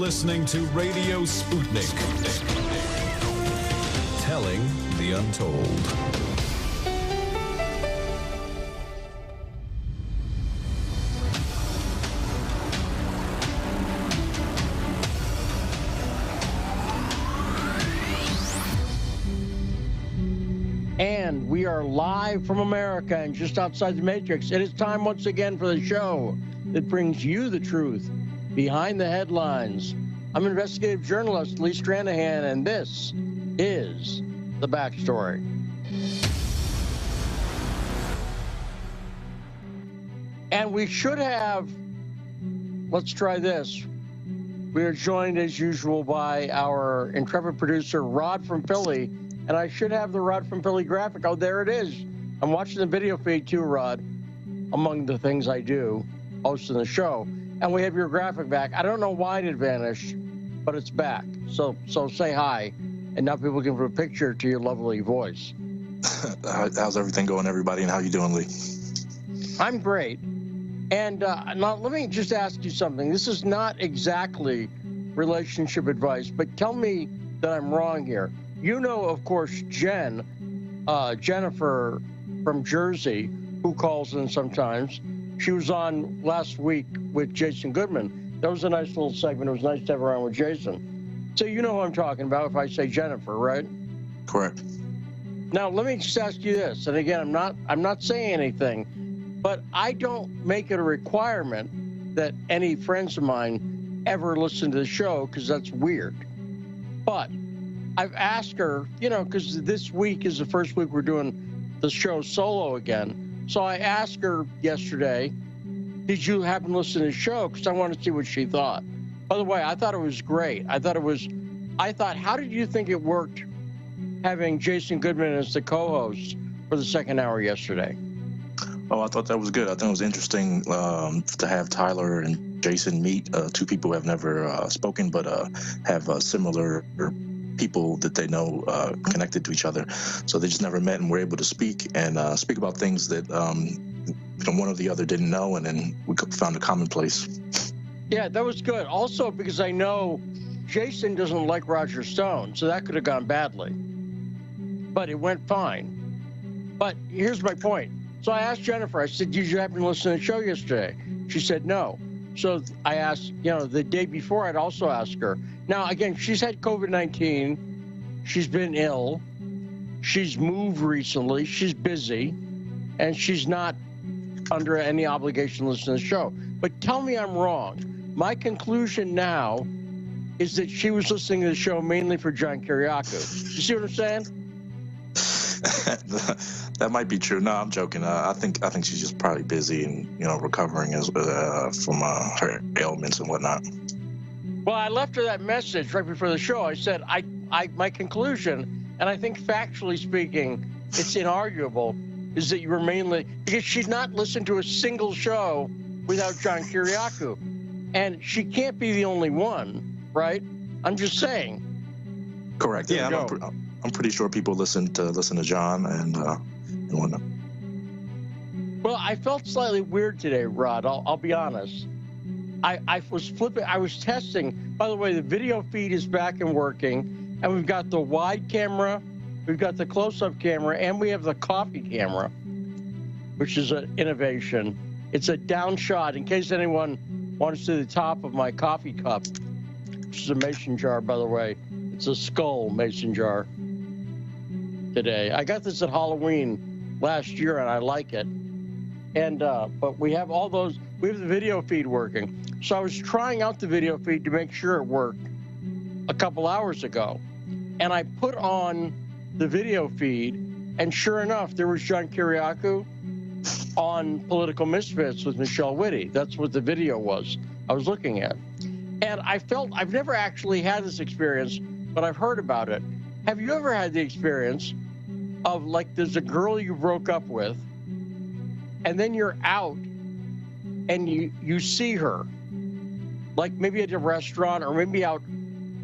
listening to Radio Sputnik. Telling the untold. And we are live from America and just outside the Matrix. It is time once again for the show that brings you the truth behind the headlines. I'm investigative journalist Lee Stranahan, and this is The Backstory. And we should have, let's try this. We are joined as usual by our intrepid producer, Rod from Philly. And I should have the Rod from Philly graphic. Oh, there it is. I'm watching the video feed too, Rod, among the things I do, hosting the show. And we have your graphic back. I don't know why it had vanished, but it's back. So say hi, and now people can put a picture to your lovely voice. How's everything going, everybody, and how you doing, Lee? I'm great. And now let me just ask you something. This is not exactly relationship advice, but tell me that I'm wrong here. You know, of course, Jennifer from Jersey, who calls in sometimes. She was on last week with Jason Goodman. That was a nice little segment. It was nice to have her on with Jason. So you know who I'm talking about if I say Jennifer, right? Correct. Now, let me just ask you this. And again, I'm not saying anything, but I don't make it a requirement that any friends of mine ever listen to the show because that's weird. But I've asked her, you know, because this week is the first week we're doing the show solo again. So I asked her yesterday, did you happen to listen to the show? Because I want to see what she thought. By the way, I thought it was great. I thought, how did you think it worked having Jason Goodman as the co-host for the second hour yesterday? Oh, I thought that was good. I think it was interesting to have Tyler and Jason meet two people who have never spoken, but have similar people that they know connected to each other. So they just never met and were able to speak about things that one or the other didn't know, and then we found a common place. Yeah, that was good. Also, because I know Jason doesn't like Roger Stone, so that could have gone badly. But it went fine. But here's my point. So I asked Jennifer, I said, did you happen to listen to the show yesterday? She said no. So I asked, the day before, I'd also ask her. Now, again, she's had COVID-19. She's been ill. She's moved recently. She's busy. And she's not under any obligation to listen to the show. But tell me I'm wrong. My conclusion now is that she was listening to the show mainly for John Kiriakou. You see what I'm saying? That might be true. No, I'm joking. I think she's just probably busy and recovering from her ailments and whatnot. Well, I left her that message right before the show. I said, my conclusion, and I think factually speaking, it's inarguable, is that you were mainly because she'd not listened to a single show without John Kiriakou, and she can't be the only one, right? I'm just saying. Correct. Yeah, I'm pretty sure people listen to John and whatnot. Well, I felt slightly weird today, Rod. I'll be honest. I was flipping. I was testing. By the way, the video feed is back and working, and we've got the wide camera, we've got the close-up camera, and we have the coffee camera, which is an innovation. It's a down shot. In case anyone wants to see the top of my coffee cup, which is a mason jar, by the way. It's a skull mason jar. Today, I got this at Halloween last year, and I like it. And but we have all those. We have the video feed working. So I was trying out the video feed to make sure it worked a couple hours ago, and I put on the video feed, and sure enough, there was John Kiriakou on Political Misfits with Michelle Witte. That's what the video was I was looking at, and I felt I've never actually had this experience, but I've heard about it. Have you ever had the experience of, like, there's a girl you broke up with, and then you're out, and you see her, like maybe at a restaurant or maybe out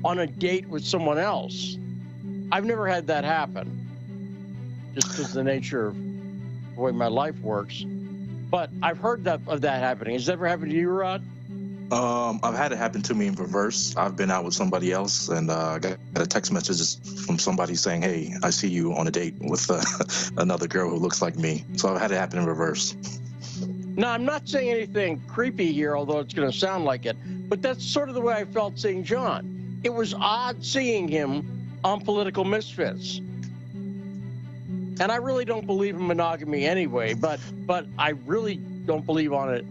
on a date with someone else? I've never had that happen, just because the nature of the way my life works. But I've heard of that happening. Has that ever happened to you, Rod? I've had it happen to me in reverse. I've been out with somebody else and got a text message from somebody saying, "Hey, I see you on a date with another girl who looks like me." So I've had it happen in reverse. Now, I'm not saying anything creepy here, although it's going to sound like it, but that's sort of the way I felt seeing John. It was odd seeing him on Political Misfits. And I really don't believe in monogamy anyway, but I really don't believe on it,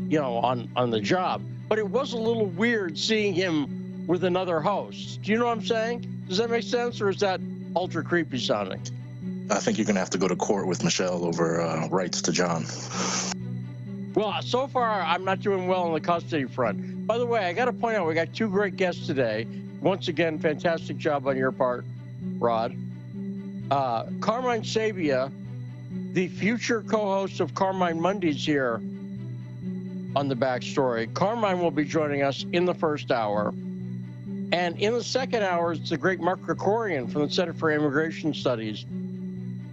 you know, on the job. But it was a little weird seeing him with another host. Do you know what I'm saying? Does that make sense, or is that ultra creepy sounding? I think you're going to have to go to court with Michelle over rights to John. Well, so far, I'm not doing well on the custody front. By the way, I got to point out, we got two great guests today. Once again, fantastic job on your part, Rod. Carmine Sabia, the future co-host of Carmine Mondays here on The Backstory. Carmine will be joining us in the first hour. And in the second hour, it's the great Mark Krikorian from the Center for Immigration Studies,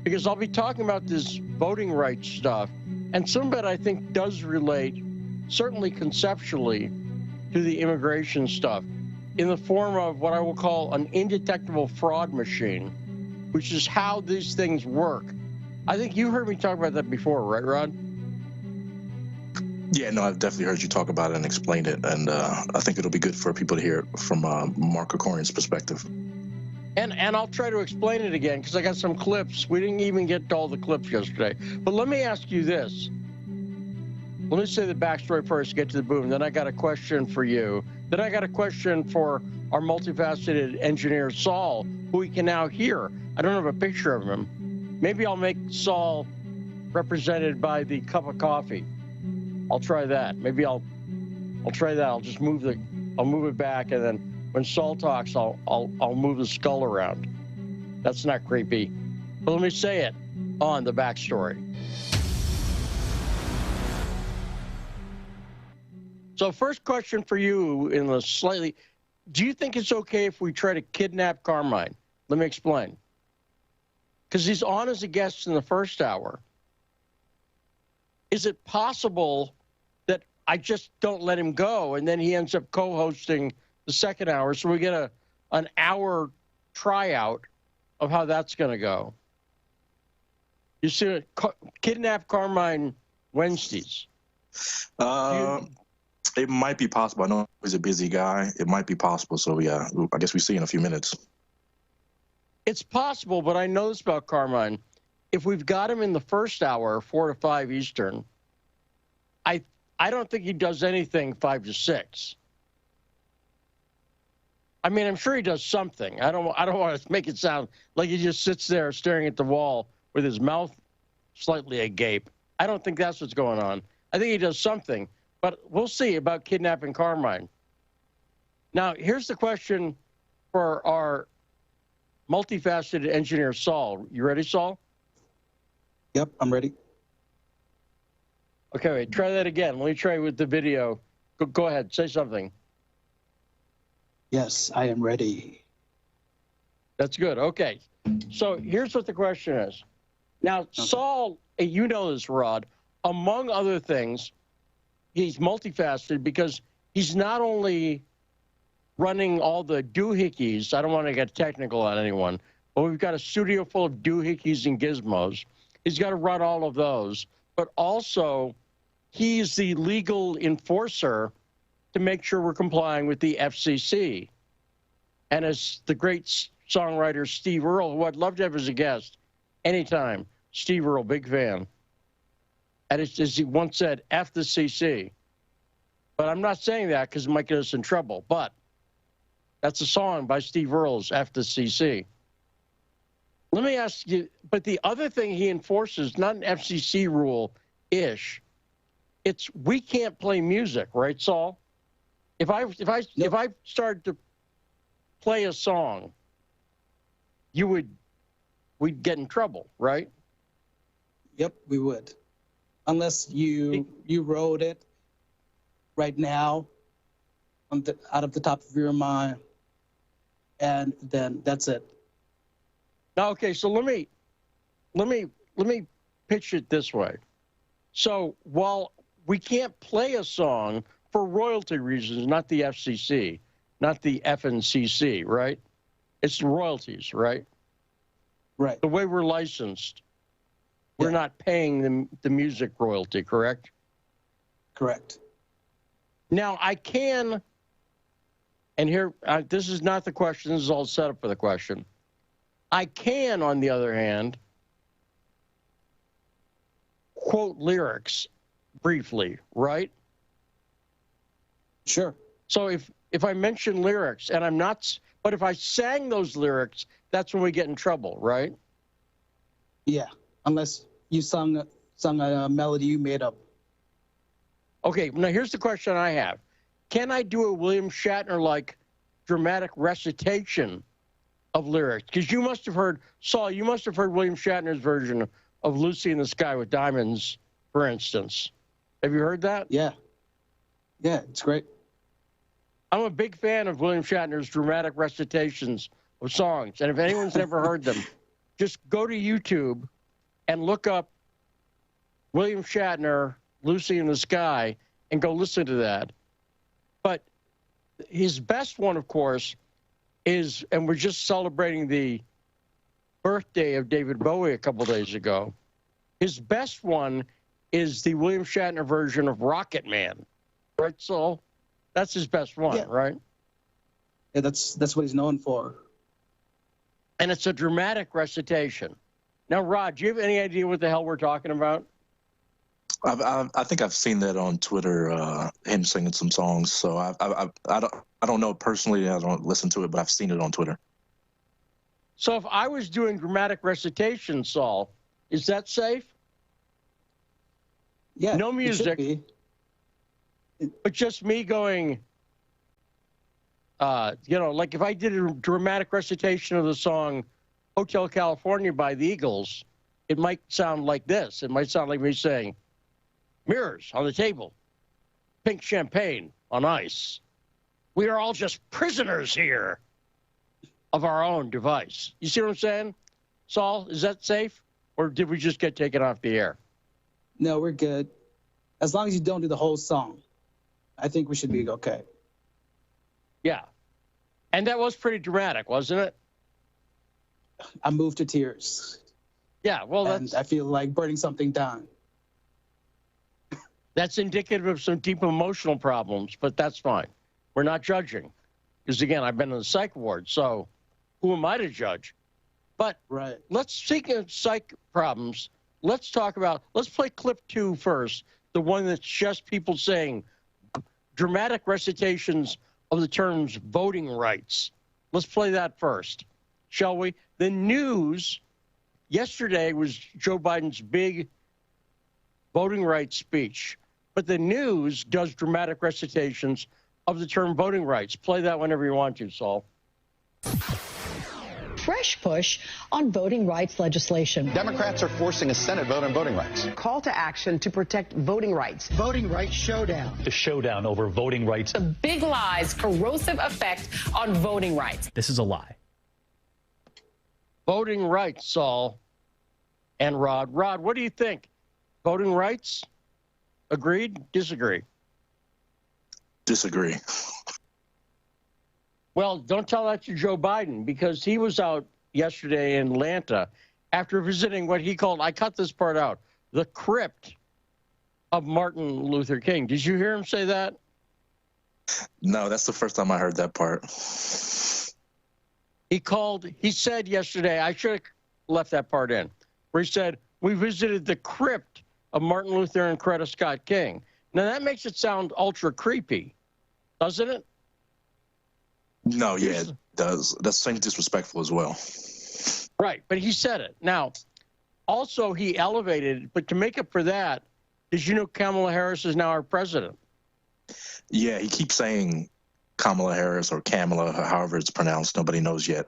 because I'll be talking about this voting rights stuff. And some of it, I think, does relate, certainly conceptually, to the immigration stuff in the form of what I will call an indetectable fraud machine, which is how these things work. I think you heard me talk about that before, right, Rod? Yeah, no, I've definitely heard you talk about it and explain it. And I think it'll be good for people to hear it from Mark Krikorian's perspective. And I'll try to explain it again, because I got some clips. We didn't even get to all the clips yesterday. But let me ask you this. Let me say the backstory first, get to the boom. Then I got a question for you. Then I got a question for our multifaceted engineer, Saul, who we can now hear. I don't have a picture of him. Maybe I'll make Saul represented by the cup of coffee. I'll try that. Maybe I'll try that. I'll just move it back, and then when Saul talks, I'll move the skull around. That's not creepy. But let me say it on the backstory. So first question for you in the slightly, do you think it's okay if we try to kidnap Carmine? Let me explain. Because he's on as a guest in the first hour. Is it possible that I just don't let him go and then he ends up co-hosting the second hour, so we get an hour tryout of how that's going to go? You see, kidnap Carmine Wednesdays. It might be possible. I know he's a busy guy. It might be possible. So, yeah, I guess we see in a few minutes. It's possible, but I know this about Carmine. If we've got him in the first hour, 4 to 5 Eastern, I don't think he does anything 5 to 6. I mean, I'm sure he does something. I don't want to make it sound like he just sits there staring at the wall with his mouth slightly agape. I don't think that's what's going on. I think he does something, but we'll see about kidnapping Carmine. Now, here's the question for our multifaceted engineer, Saul. You ready, Saul? Yep, I'm ready. Okay, wait, try that again. Let me try with the video. Go ahead, say something. Yes, I am ready. That's good. Okay. So here's what the question is. Now, okay. Saul, you know this, Rod, among other things, he's multifaceted because he's not only running all the doohickeys. I don't want to get technical on anyone, but we've got a studio full of doohickeys and gizmos. He's got to run all of those, but also he's the legal enforcer to make sure we're complying with the FCC. And as the great songwriter Steve Earle, who I'd love to have as a guest anytime, Steve Earle, big fan. And as he once said, F the CC. But I'm not saying that because it might get us in trouble. But that's a song by Steve Earle's F the CC. Let me ask you, but the other thing he enforces, not an FCC rule-ish, it's we can't play music, right, Saul? If I started to play a song, we'd get in trouble, right? Yep, we would. Unless you wrote it right now out of the top of your mind, and then that's it. Now, okay, so let me pitch it this way. So while we can't play a song for royalty reasons, not the FCC, not the FNCC, right? It's royalties, right? Right. The way we're licensed, we're not paying the music royalty, correct? Correct. Now, I can, and here, this is not the question, this is all set up for the question. I can, on the other hand, quote lyrics briefly, right? Sure. So if I mention lyrics, and I'm not, but if I sang those lyrics, that's when we get in trouble, right? Yeah, unless you sung a melody you made up. Okay, now here's the question I have. Can I do a William Shatner-like dramatic recitation of lyrics? Because you must have heard, Saul, you must have heard William Shatner's version of Lucy in the Sky with Diamonds, for instance. Have you heard that? Yeah. Yeah, it's great. I'm a big fan of William Shatner's dramatic recitations of songs. And if anyone's never heard them, just go to YouTube and look up William Shatner, Lucy in the Sky, and go listen to that. But his best one, of course, is, and we're just celebrating the birthday of David Bowie a couple days ago. His best one is the William Shatner version of Rocket Man. Right, Saul? That's his best one, right? Yeah, that's what he's known for. And it's a dramatic recitation. Now, Rod, do you have any idea what the hell we're talking about? I think I've seen that on Twitter, him singing some songs. So I don't know personally. I don't listen to it, but I've seen it on Twitter. So if I was doing dramatic recitation, Saul, is that safe? Yeah. No music, but just me going, you know, like if I did a dramatic recitation of the song Hotel California by the Eagles, it might sound like this. It might sound like me saying, mirrors on the table, pink champagne on ice. We are all just prisoners here of our own device. You see what I'm saying? Saul, is that safe? Or did we just get taken off the air? No, we're good. As long as you don't do the whole song, I think we should be okay. Yeah. And that was pretty dramatic, wasn't it? I moved to tears. Yeah, well, and I feel like burning something down. That's indicative of some deep emotional problems, but that's fine. We're not judging. Because, again, I've been in the psych ward, so who am I to judge? But let's speak of psych problems. Let's talk about, let's play clip 2 first, the one that's just people saying dramatic recitations of the terms voting rights. Let's play that first, shall we? The news yesterday was Joe Biden's big voting rights speech, but the news does dramatic recitations of the term voting rights. Play that whenever you want to, Saul. Fresh push on voting rights legislation. Democrats are forcing a Senate vote on voting rights. Call to action to protect voting rights. Voting rights showdown. The showdown over voting rights. The big lie's corrosive effect on voting rights. This is a lie. Voting rights, Saul and Rod. Rod, what do you think? Voting rights? Agreed? Disagree? Disagree. Well, don't tell that to Joe Biden, because he was out yesterday in Atlanta after visiting what he called, I cut this part out, the crypt of Martin Luther King. Did you hear him say that? No, that's the first time I heard that part. He said yesterday, I should have left that part in, where he said, we visited the crypt of Martin Luther and Coretta Scott King. Now, that makes it sound ultra creepy, doesn't it? No, yeah, it does. That seems disrespectful as well. Right, but he said it. Now, also he elevated, but to make up for that, did you know Kamala Harris is now our president? Yeah, he keeps saying Kamala Harris or Kamala, however it's pronounced, nobody knows yet,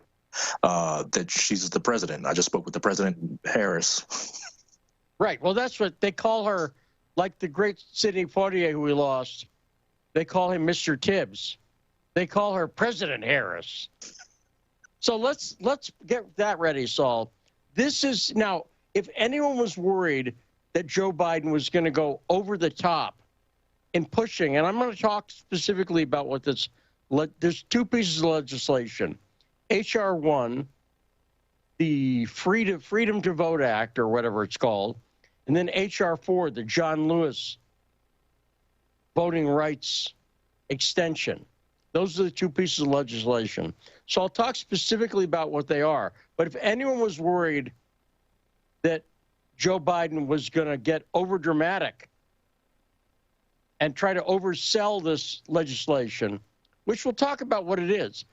that she's the president. I just spoke with the President Harris. Right, well, that's what they call her, like the great Sidney Poitier who we lost. They call him Mr. Tibbs. They call her President Harris. So let's get that ready, Saul. This is, now, if anyone was worried that Joe Biden was going to go over the top in pushing, and I'm going to talk specifically about what this, there's two pieces of legislation. H.R. 1, the Freedom to Vote Act, or whatever it's called, and then H.R. 4, the John Lewis voting rights extension. Those are the two pieces of legislation. So I'll talk specifically about what they are. But if anyone was worried that Joe Biden was going to get overdramatic and try to oversell this legislation, which we'll talk about what it is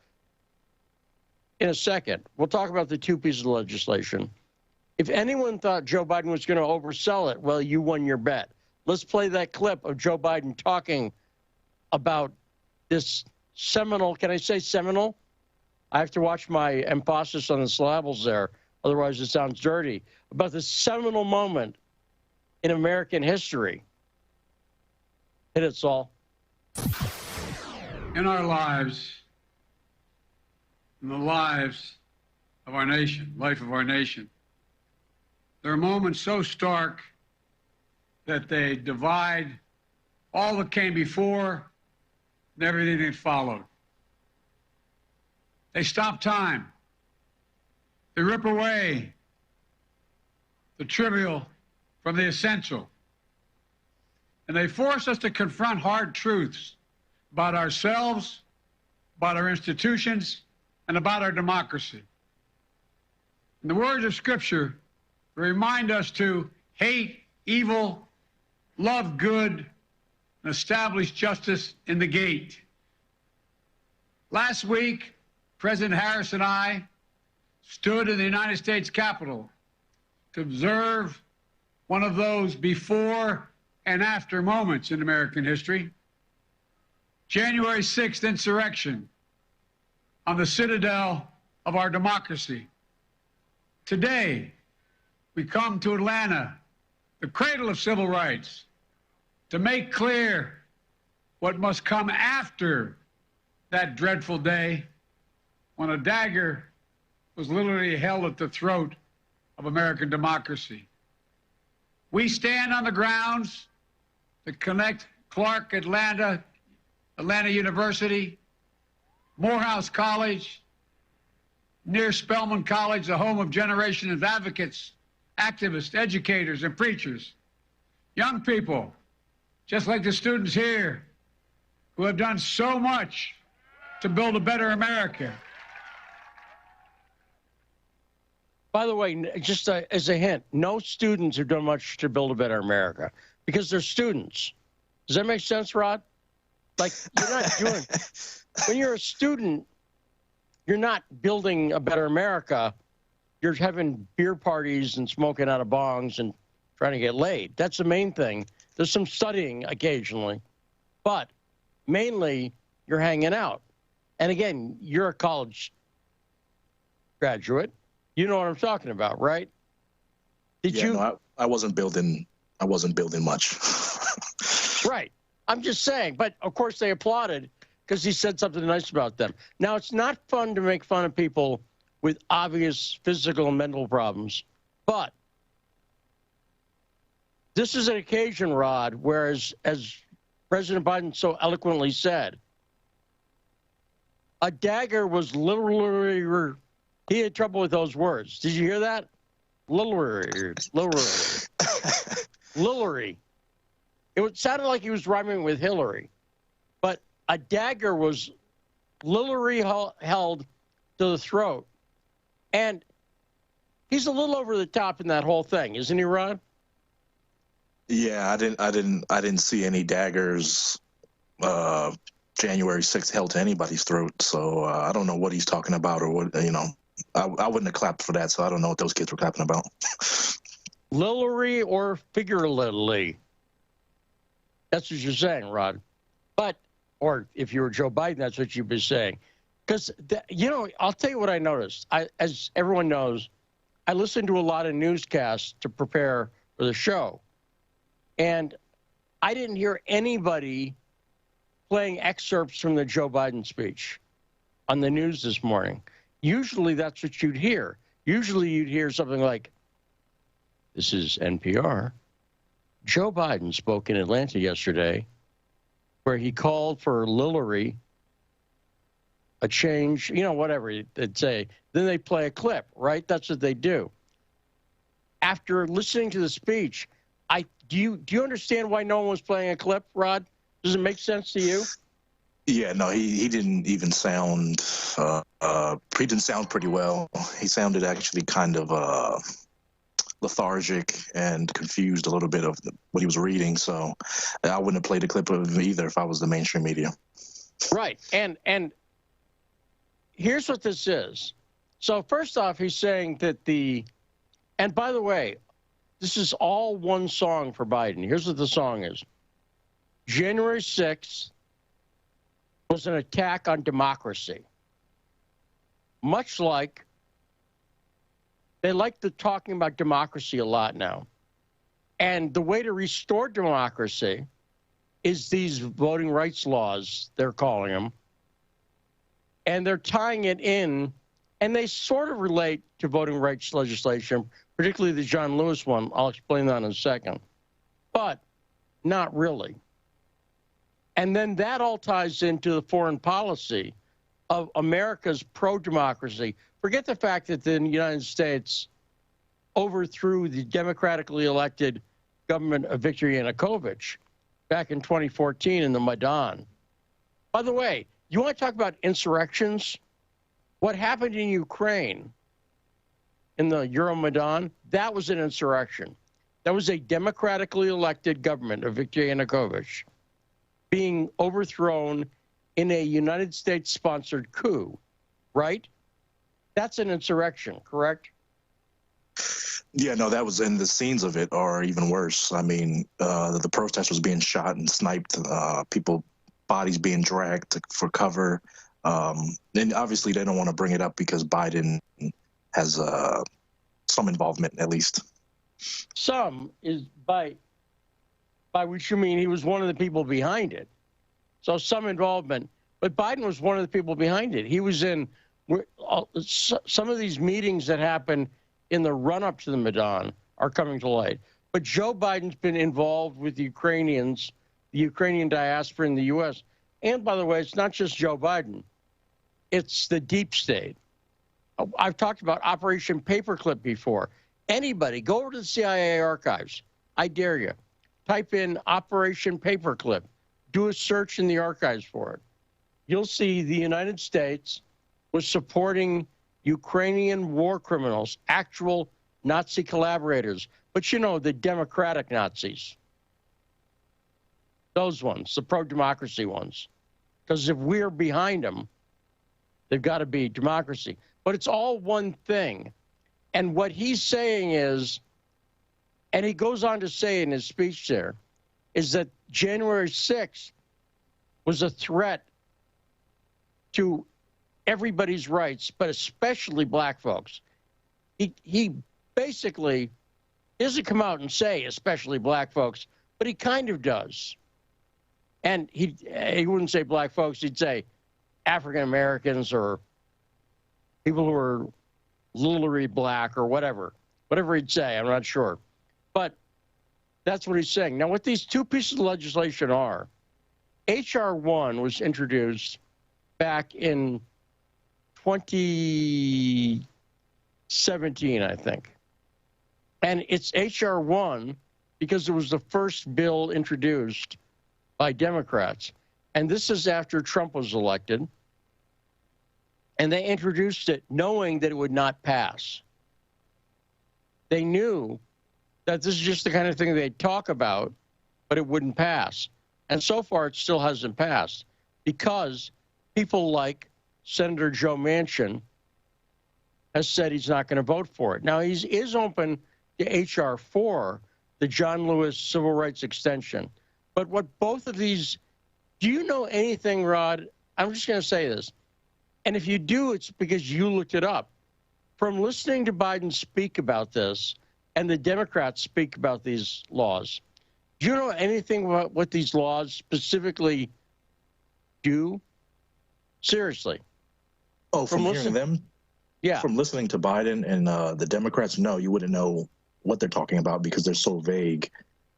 in a second. We'll talk about the two pieces of legislation. If anyone thought Joe Biden was going to oversell it, well, you won your bet. Let's play that clip of Joe Biden talking about this seminal, can I say seminal? I have to watch my emphasis on the syllables there, otherwise it sounds dirty, about this seminal moment in American history. Hit it, Saul. In our lives, in the lives of our nation, life of our nation, there are moments so stark that they divide all that came before and everything that followed. They stop time. They rip away the trivial from the essential. And they force us to confront hard truths about ourselves, about our institutions, and about our democracy. And the words of Scripture remind us to hate evil, love good, and establish justice in the gate. Last week, President Harris and I stood in the United States Capitol to observe one of those before and after moments in American history. January 6th insurrection on the citadel of our democracy. Today, we come to Atlanta, the cradle of civil rights, to make clear what must come after that dreadful day when a dagger was literally held at the throat of American democracy. We stand on the grounds that connect Clark, Atlanta University, Morehouse College, near Spelman College, the home of generations of advocates, activists, educators, and preachers. Young people, just like the students here, who have done so much to build a better America. By the way, just as a hint, no students have done much to build a better America because they're students. Does that make sense, Rod? Like, you're not doing, when you're a student, you're not building a better America. You're having beer parties and smoking out of bongs and trying to get laid. That's the main thing. There's some studying occasionally, but mainly you're hanging out. And again, you're a college graduate. You know what I'm talking about, right? Did you? No, I wasn't building much. Right. I'm just saying. But of course they applauded because he said something nice about them. Now, it's not fun to make fun of people with obvious physical and mental problems, but this is an occasion, Rod, where, as President Biden so eloquently said, a dagger was literally, he had trouble with those words. Did you hear that? Literary. It sounded like he was rhyming with Hillary, but a dagger was literally held to the throat. And he's a little over the top in that whole thing, isn't he, Rod? Yeah, I didn't see any daggers January 6th held to anybody's throat. So I don't know what he's talking about or what, you know. I wouldn't have clapped for that, so I don't know what those kids were clapping about. Literally or figuratively. That's what you're saying, Rod. But, or if you were Joe Biden, that's what you'd be saying. Because, you know, I'll tell you what I noticed. As everyone knows, I listen to a lot of newscasts to prepare for the show. And I didn't hear anybody playing excerpts from the Joe Biden speech on the news this morning. Usually that's what you'd hear. Usually you'd hear something like, this is NPR. Joe Biden spoke in Atlanta yesterday where he called for Hillary a change, you know, whatever they'd say. Then they play a clip, right? That's what they do. After listening to the speech, do you understand why no one was playing a clip, Rod? Does it make sense to you? Yeah, no, he didn't even sound. He didn't sound pretty well. He sounded actually kind of lethargic and confused a little bit of what he was reading. So I wouldn't have played a clip of him either if I was the mainstream media. Right, and here's what this is. So first off, he's saying that and by the way, this is all one song for Biden. Here's what the song is. January 6th was an attack on democracy. Much like they like talking about democracy a lot now. And the way to restore democracy is these voting rights laws, they're calling them. And they're tying it in, and they sort of relate to voting rights legislation, particularly the John Lewis one. I'll explain that in a second. But not really. And then that all ties into the foreign policy of America's pro-democracy. Forget the fact that the United States overthrew the democratically elected government of Viktor Yanukovych back in 2014 in the Maidan. By the way, you want to talk about insurrections? What happened in Ukraine in the Euromaidan? That was an insurrection. That was a democratically elected government of Viktor Yanukovych being overthrown in a United States-sponsored coup, right? That's an insurrection, correct? Yeah, no, that was, and the scenes of it are even worse. I mean, the protesters being shot and sniped, bodies being dragged for cover. And obviously they don't want to bring it up because Biden has some involvement, at least. Some is by which you mean he was one of the people behind it. So some involvement. But Biden was one of the people behind it. He was in some of these meetings that happened in the run-up to the Maidan are coming to light. But Joe Biden's been involved with the Ukrainians, the Ukrainian diaspora in the U.S. And, by the way, it's not just Joe Biden. It's the deep state. I've talked about Operation Paperclip before. Anybody, go over to the CIA archives. I dare you. Type in Operation Paperclip. Do a search in the archives for it. You'll see the United States was supporting Ukrainian war criminals, actual Nazi collaborators. But, you know, the democratic Nazis. Those ones, the pro-democracy ones. Because if we're behind them, they've got to be democracy. But it's all one thing. And what he's saying is, and he goes on to say in his speech there, is that January 6th was a threat to everybody's rights, but especially black folks. He basically doesn't come out and say especially black folks, but he kind of does. And he wouldn't say black folks, he'd say African Americans or people who are literally black or whatever he'd say, I'm not sure. But that's what he's saying. Now, what these two pieces of legislation are, H.R. 1 was introduced back in 2017, I think. And it's H.R. 1 because it was the first bill introduced by Democrats. And this is after Trump was elected. And they introduced it knowing that it would not pass. They knew that this is just the kind of thing they'd talk about, but it wouldn't pass. And so far, it still hasn't passed because people like Senator Joe Manchin has said he's not going to vote for it. Now, he is open to H.R. 4, the John Lewis Civil Rights Extension. But what both of these, do you know anything, Rod? I'm just going to say this. And if you do, it's because you looked it up. From listening to Biden speak about this and the Democrats speak about these laws, do you know anything about what these laws specifically do? Seriously. Oh, from hearing them? Yeah. From listening to Biden and the Democrats, no, you wouldn't know what they're talking about because they're so vague.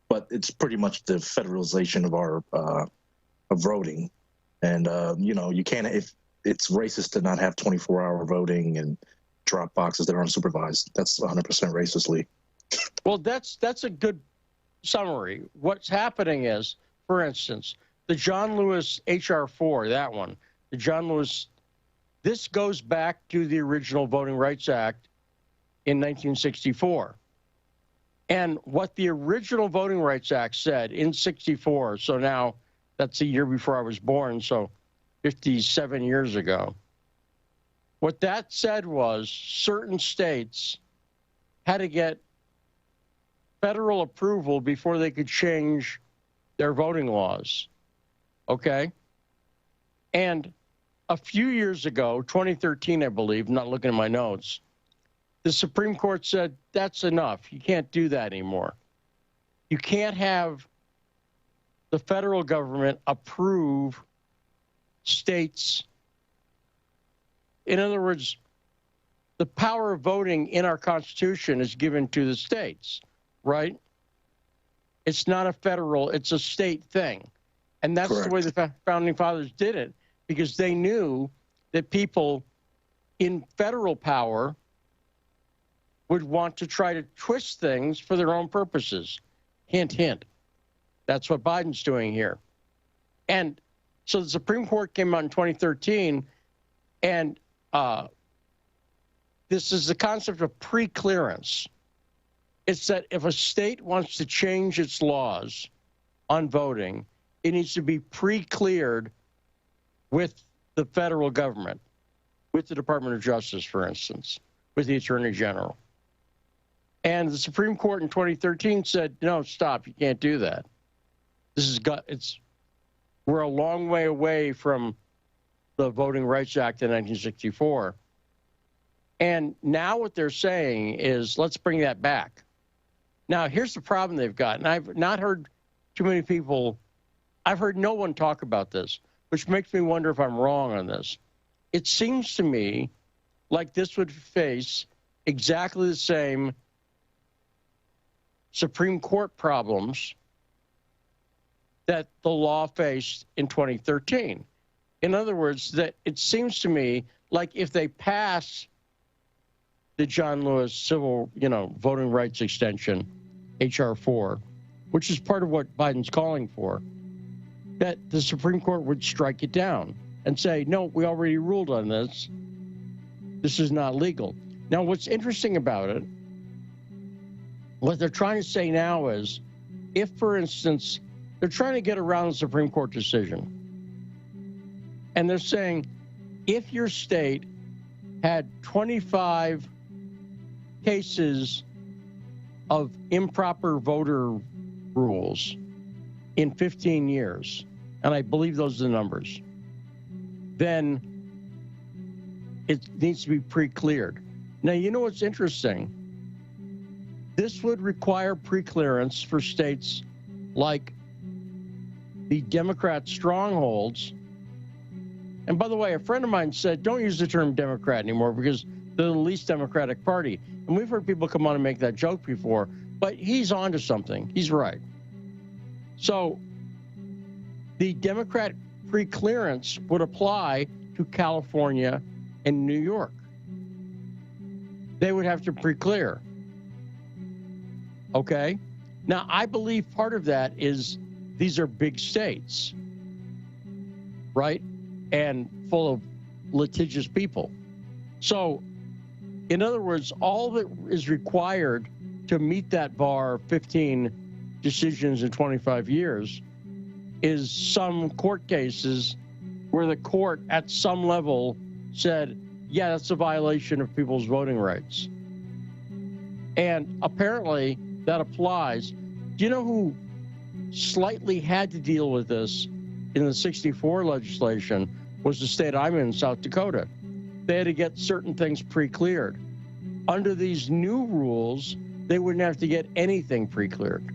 But it's pretty much the federalization of voting. And, you can't, if it's racist to not have 24-hour voting and drop boxes that are unsupervised. That's 100% racistly. Well, that's a good summary. What's happening is, for instance, the John Lewis H.R. 4, that one, the John Lewis, this goes back to the original Voting Rights Act in 1964. And what the original Voting Rights Act said in 64, so now that's a year before I was born, so 57 years ago. What that said was certain states had to get federal approval before they could change their voting laws, okay? And a few years ago, 2013, I believe, not looking at my notes, the Supreme Court said, that's enough. You can't do that anymore. You can't have the federal government approve states. In other words, the power of voting in our Constitution is given to the states, right? It's not a federal, it's a state thing. And that's Correct. The way the Founding Fathers did it, because they knew that people in federal power would want to try to twist things for their own purposes. Hint, hint. That's what Biden's doing here. And so the Supreme Court came out in 2013, and this is the concept of pre-clearance. It's that if a state wants to change its laws on voting, it needs to be pre-cleared with the federal government, with the Department of Justice, for instance, with the Attorney General. And the Supreme Court in 2013 said, no, stop, you can't do that. We're a long way away from the Voting Rights Act in 1964. And now what they're saying is, let's bring that back. Now, here's the problem they've got, and I've not heard too many people, I've heard no one talk about this, which makes me wonder if I'm wrong on this. It seems to me like this would face exactly the same Supreme Court problems that the law faced in 2013. In other words, that it seems to me like if they pass the John Lewis civil, voting rights extension, H.R. 4, which is part of what Biden's calling for, that the Supreme Court would strike it down and say, no, we already ruled on this. This is not legal. Now, what's interesting about it, what they're trying to say now is, if, for instance, they're trying to get around the Supreme Court decision, and they're saying, if your state had 25 cases of improper voter rules in 15 years, and I believe those are the numbers, then it needs to be pre-cleared. Now, you know what's interesting? This would require pre-clearance for states like the Democrat strongholds. And by the way, a friend of mine said, don't use the term Democrat anymore because they're the least Democratic party. And we've heard people come on and make that joke before, but he's onto something. He's right. So the Democrat pre-clearance would apply to California and New York. They would have to pre-clear. Okay? Now, I believe part of that is these are big states, right? And full of litigious people. So, in other words, all that is required to meet that bar, 15 decisions in 25 years, is some court cases where the court at some level said, yeah, that's a violation of people's voting rights. And apparently that applies. Do you know who slightly had to deal with this in the 64 legislation was the state I'm in, South Dakota. They had to get certain things pre-cleared. Under these new rules, they wouldn't have to get anything pre-cleared.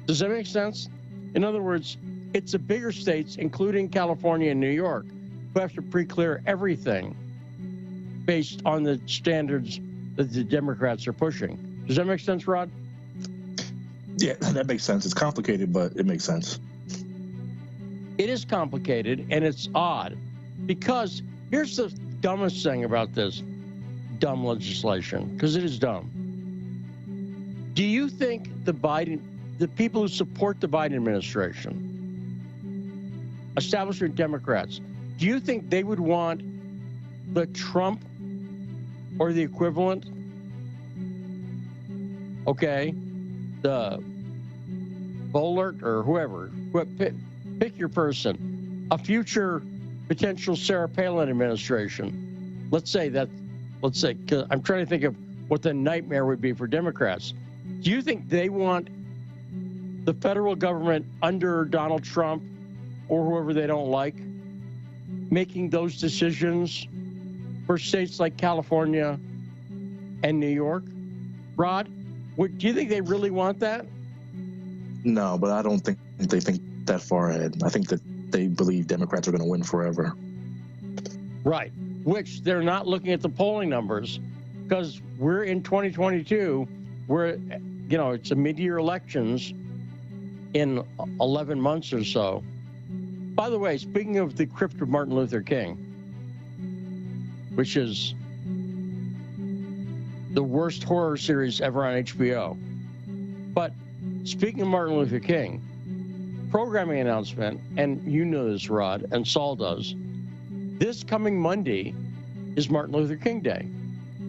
Does that make sense? In other words, it's the bigger states, including California and New York, who have to pre-clear everything based on the standards that the Democrats are pushing. Does that make sense, Rod? Yeah, that makes sense. It's complicated, but it makes sense. It is complicated and it's odd because here's the dumbest thing about this dumb legislation, because it is dumb. Do you think the people who support the Biden administration, establishment Democrats, do you think they would want the Trump or the equivalent? Okay, the Bollert or whoever, pick your person, a future potential Sarah Palin administration. Let's say, because I'm trying to think of what the nightmare would be for Democrats. Do you think they want the federal government under Donald Trump or whoever they don't like making those decisions for states like California and New York? Rod, do you think they really want that? No, but I don't think they think that far ahead. I think that they believe Democrats are going to win forever. Right, which they're not looking at the polling numbers because we're in 2022. It's a mid-year elections in 11 months or so. By the way, speaking of the crypt of Martin Luther King, which is the worst horror series ever on HBO. But speaking of Martin Luther King, programming announcement, and you know this, Rod, and Saul does, this coming Monday is Martin Luther King Day,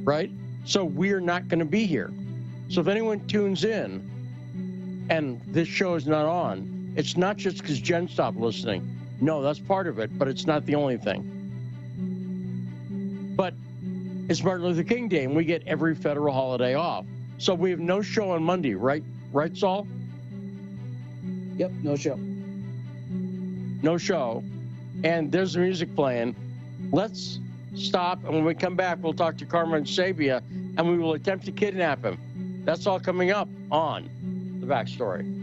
right? So we're not going to be here. So if anyone tunes in and this show is not on, it's not just because Jen stopped listening. No, that's part of it, but it's not the only thing. But it's Martin Luther King Day, and we get every federal holiday off. So we have no show on Monday, right? Right, Saul? Yep, no show. No show. And there's the music playing. Let's stop, and when we come back, we'll talk to Carmen Sabia, and we will attempt to kidnap him. That's all coming up on The Backstory.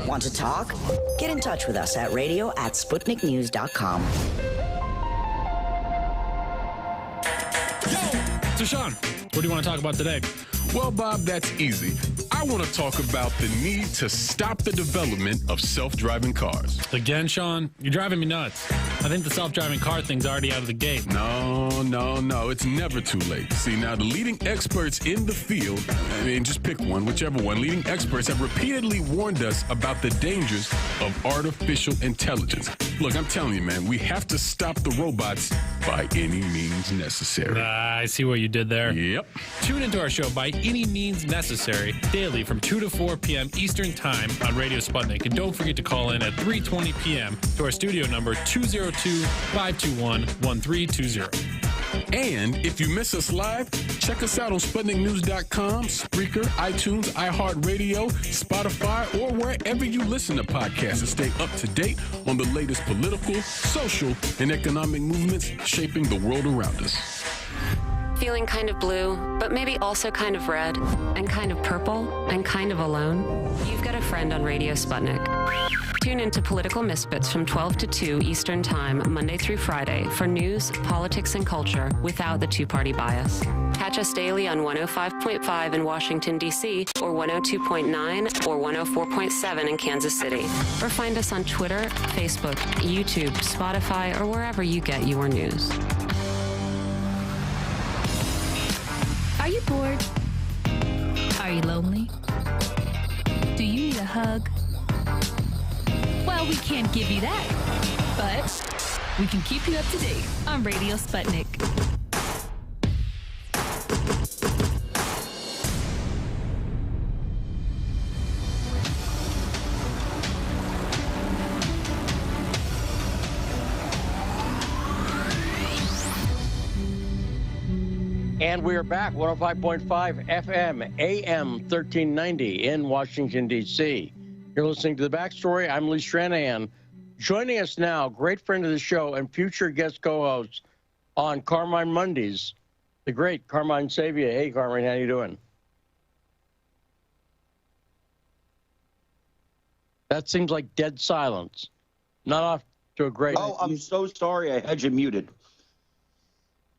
Want to talk? Get in touch with us at radio@sputniknews.com. So, Sean, what do you want to talk about today? Well, Bob, that's easy. I want to talk about the need to stop the development of self-driving cars. Again, Sean, you're driving me nuts. I think the self-driving car thing's already out of the gate. No. It's never too late. See, now the leading experts in the field, just pick one, whichever one, leading experts have repeatedly warned us about the dangers of artificial intelligence. Look, I'm telling you, man, we have to stop the robots by any means necessary. I see what you did there. Yep. Tune into our show By Any Means Necessary daily from 2 to 4 p.m. Eastern Time on Radio Sputnik. And don't forget to call in at 3:20 p.m. to our studio number 202-521-1320. And if you miss us live, check us out on SputnikNews.com, Spreaker, iTunes, iHeartRadio, Spotify, or wherever you listen to podcasts and stay up to date on the latest political, social, and economic movements shaping the world around us. Feeling kind of blue, but maybe also kind of red, and kind of purple, and kind of alone? You've got a friend on Radio Sputnik. Tune into Political Misfits from 12 to 2 Eastern Time, Monday through Friday, for news, politics, and culture without the two-party bias. Catch us daily on 105.5 in Washington, D.C., or 102.9 or 104.7 in Kansas City. Or find us on Twitter, Facebook, YouTube, Spotify, or wherever you get your news. Are you bored? Are you lonely? Do you need a hug? Well, we can't give you that, but we can keep you up to date on Radio Sputnik. And we are back, 105.5 FM, AM 1390 in Washington, D.C. You're listening to The Backstory. I'm Lee Stranahan. Joining us now, great friend of the show and future guest co-host on Carmine Mondays, the great Carmine Sabia. Hey, Carmine, how you doing? That seems like dead silence. Not off to a great... Oh, I'm so sorry. I had you muted.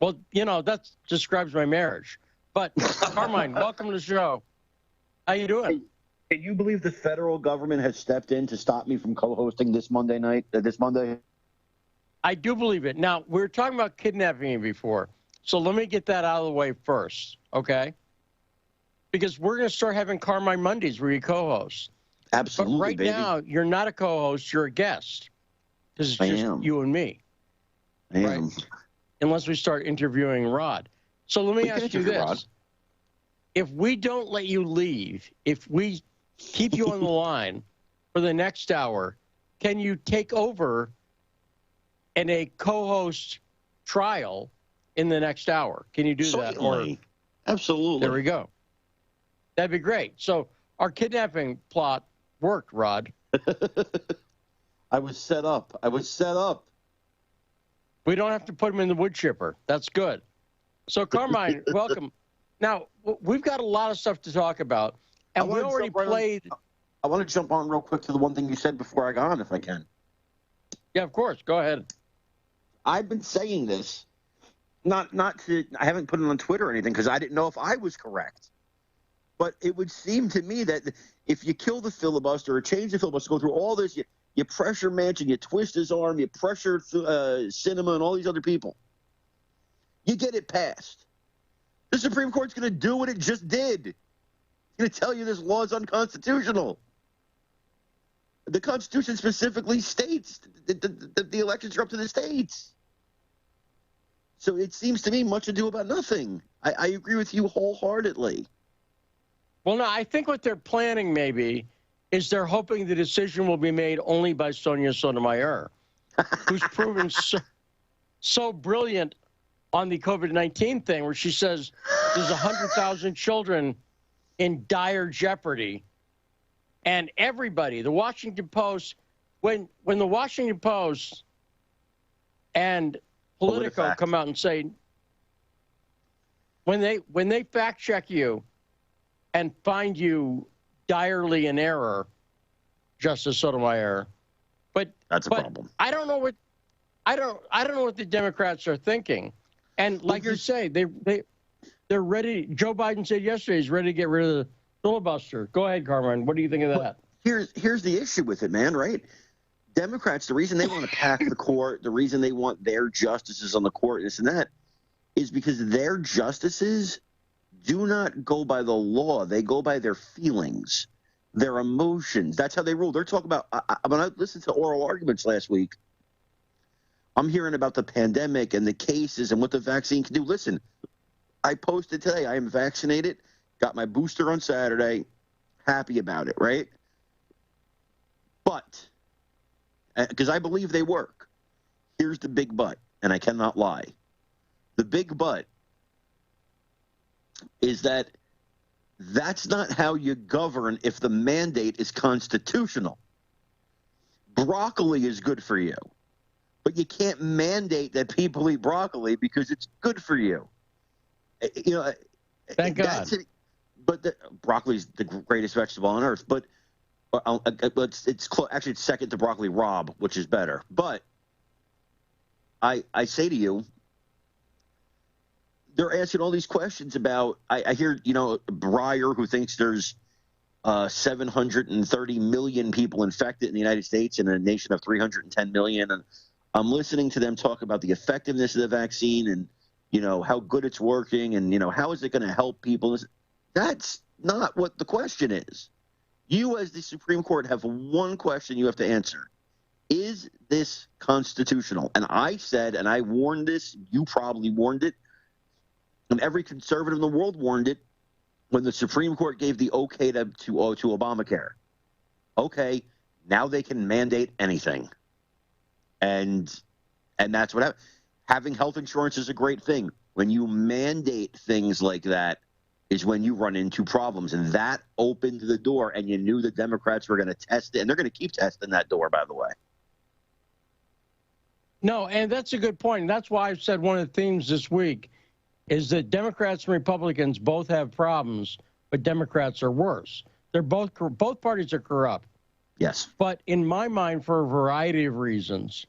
Well, you know, that describes my marriage. But Carmine, welcome to the show. How you doing? Can you believe the federal government has stepped in to stop me from co-hosting this Monday night? This Monday? I do believe it. Now, we were talking about kidnapping before, so let me get that out of the way first, okay? Because we're going to start having Carmine Mondays where you co-host. Absolutely, but right baby. now, you're not a co-host, you're a guest. Because it's just you and me. I am. Right? Unless we start interviewing Rod. So let me ask you this. Rod. If we don't let you leave, if we keep you on the line for the next hour, can you take over in a co-host trial in the next hour? Can you do that? Or, absolutely. There we go. That'd be great. So our kidnapping plot worked, Rod. I was set up. We don't have to put him in the wood chipper. That's good. So, Carmine, welcome. Now, we've got a lot of stuff to talk about, and we already played. I want to jump on real quick to the one thing you said before I got on, if I can. Yeah, of course. Go ahead. I've been saying this, not to. I haven't put it on Twitter or anything because I didn't know if I was correct. But it would seem to me that if you kill the filibuster or change the filibuster, go through all this, you pressure Manchin, you twist his arm, you pressure Sinema and all these other people, you get it passed. The Supreme Court's going to do what it just did. It's going to tell you this law is unconstitutional. The Constitution specifically states that the elections are up to the states. So it seems to me much ado about nothing. I agree with you wholeheartedly. Well, no, I think what they're planning maybe is they're hoping the decision will be made only by Sonia Sotomayor, who's proven so brilliant on the COVID-19 thing, where she says there's 100,000 children in dire jeopardy. And everybody, the Washington Post, when the Washington Post and Politico come out and say, when they fact check you and find you direly in error, Justice Sotomayor, but that's a problem. I don't know what the Democrats are thinking. And like you say, they're ready. Joe Biden said yesterday he's ready to get rid of the filibuster. Go ahead, Carmine. What do you think of that? Here's the issue with it, man, right? Democrats, the reason they want to pack the court, the reason they want their justices on the court, this and that, is because their justices do not go by the law. They go by their feelings, their emotions. That's how they rule. They're talking about, when I listened to oral arguments last week, I'm hearing about the pandemic and the cases and what the vaccine can do. Listen, I posted today, I am vaccinated, got my booster on Saturday, happy about it, right? But, because I believe they work, here's the big but, and I cannot lie. The big but is that that's not how you govern if the mandate is constitutional. Broccoli is good for you, but you can't mandate that people eat broccoli because it's good for you. You know, thank God. But broccoli's the greatest vegetable on earth. But actually it's second to broccoli rabe, which is better. But I say to you, they're asking all these questions about. I hear, Breyer, who thinks there's 730 million people infected in the United States in a nation of 310 million, and I'm listening to them talk about the effectiveness of the vaccine and how good it's working and how is it going to help people. That's not what the question is. You, as the Supreme Court, have one question you have to answer. Is this constitutional? And I said, and I warned this, you probably warned it, and every conservative in the world warned it when the Supreme Court gave the okay to Obamacare. Okay, now they can mandate anything. And that's what happened. Having health insurance is a great thing. When you mandate things like that is when you run into problems. And that opened the door, and you knew the Democrats were going to test it. And they're going to keep testing that door, by the way. No, and that's a good point. And that's why I've said one of the themes this week is that Democrats and Republicans both have problems, but Democrats are worse. They're both parties are corrupt. Yes. But in my mind, for a variety of reasons,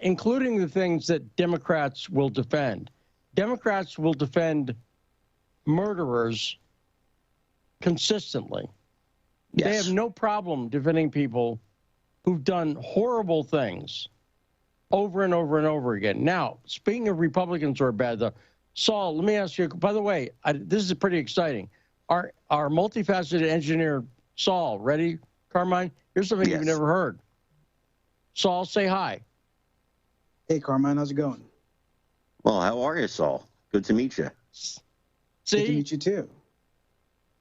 including the things that Democrats will defend. Democrats will defend murderers consistently. Yes. They have no problem defending people who've done horrible things over and over and over again. Now, speaking of Republicans who are bad, though, Saul, let me ask you, by the way, this is pretty exciting. Our multifaceted engineer, Saul, ready, Carmine? Here's something you've never heard. Saul, say hi. Hey, Carmine, how's it going? Well, how are you, Saul? Good to meet you. See? Good to meet you, too.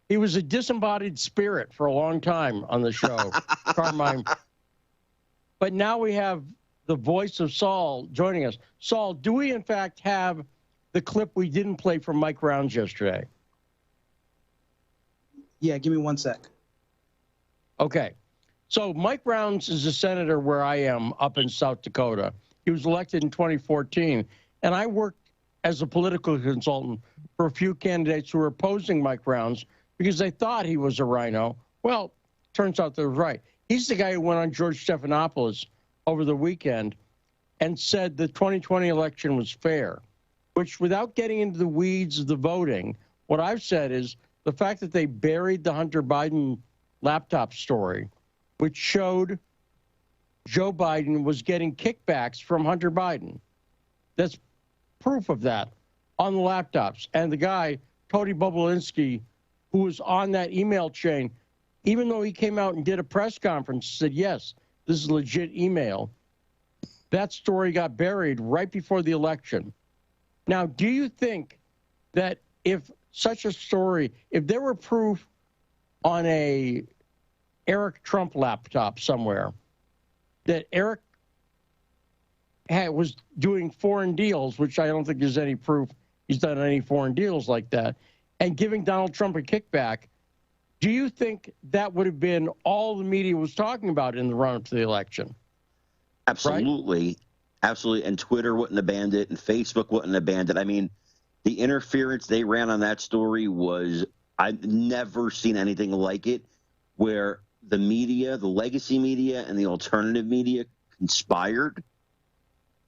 He was a disembodied spirit for a long time on the show, Carmine. But now we have the voice of Saul joining us. Saul, do we in fact have the clip we didn't play from Mike Rounds yesterday? Yeah, give me 1 sec. Okay. So Mike Rounds is a senator where I am up in South Dakota. He was elected in 2014, and I worked as a political consultant for a few candidates who were opposing Mike Rounds because they thought he was a rhino. Well, turns out they were right. He's the guy who went on George Stephanopoulos over the weekend and said the 2020 election was fair, which, without getting into the weeds of the voting, what I've said is the fact that they buried the Hunter Biden laptop story, which showed Joe Biden was getting kickbacks from Hunter Biden. That's proof of that on the laptops. And the guy, Tony Bobulinski, who was on that email chain, even though he came out and did a press conference, said, yes, this is legit email, that story got buried right before the election. Now, do you think that if such a story, if there were proof on a Eric Trump laptop somewhere that Eric was doing foreign deals, which I don't think there's any proof he's done any foreign deals like that, and giving Donald Trump a kickback, do you think that would have been all the media was talking about in the run-up to the election? Absolutely. Right? Absolutely. And Twitter wouldn't have banned it, and Facebook wouldn't have banned it. I mean, the interference they ran on that story was, I've never seen anything like it, where the media, the legacy media and the alternative media conspired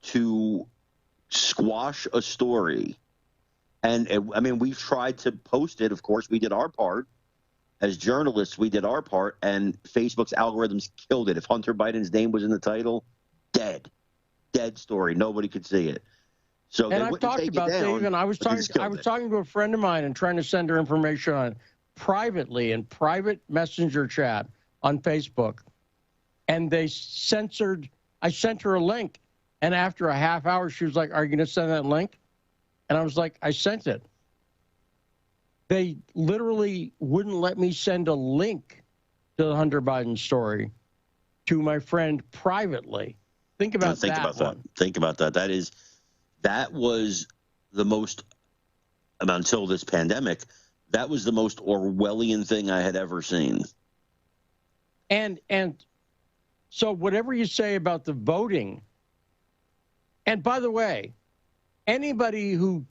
to squash a story. And I mean, we've tried to post it. Of course, we did our part. As journalists, we did our part, and Facebook's algorithms killed it. If Hunter Biden's name was in the title, dead story. Nobody could see it. So and I've talked about Dave, and I was talking to a friend of mine and trying to send her information on privately in private messenger chat on Facebook, and they censored. I sent her a link, and after a half hour, she was like, "Are you going to send that link?" And I was like, "I sent it." They literally wouldn't let me send a link to the Hunter Biden story to my friend privately. Think about that. Think about that. That was the most, until this pandemic, that was the most Orwellian thing I had ever seen. And so whatever you say about the voting, and by the way, anybody who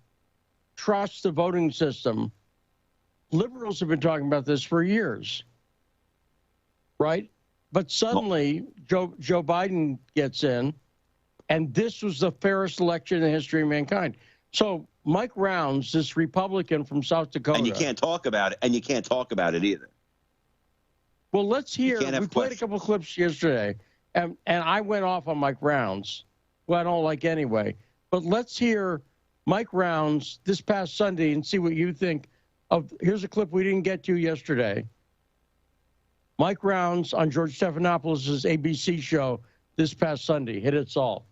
trusts the voting system, liberals have been talking about this for years, right? But suddenly Joe Biden gets in, and this was the fairest election in the history of mankind. So Mike Rounds, this Republican from South Dakota. And you can't talk about it, and you can't talk about it either. Well, let's hear. We played a couple of clips yesterday, and I went off on Mike Rounds, who I don't like anyway. But let's hear Mike Rounds this past Sunday and see what you think of. Here's a clip we didn't get to yesterday. Mike Rounds on George Stephanopoulos' ABC show this past Sunday. Hit it, Saul.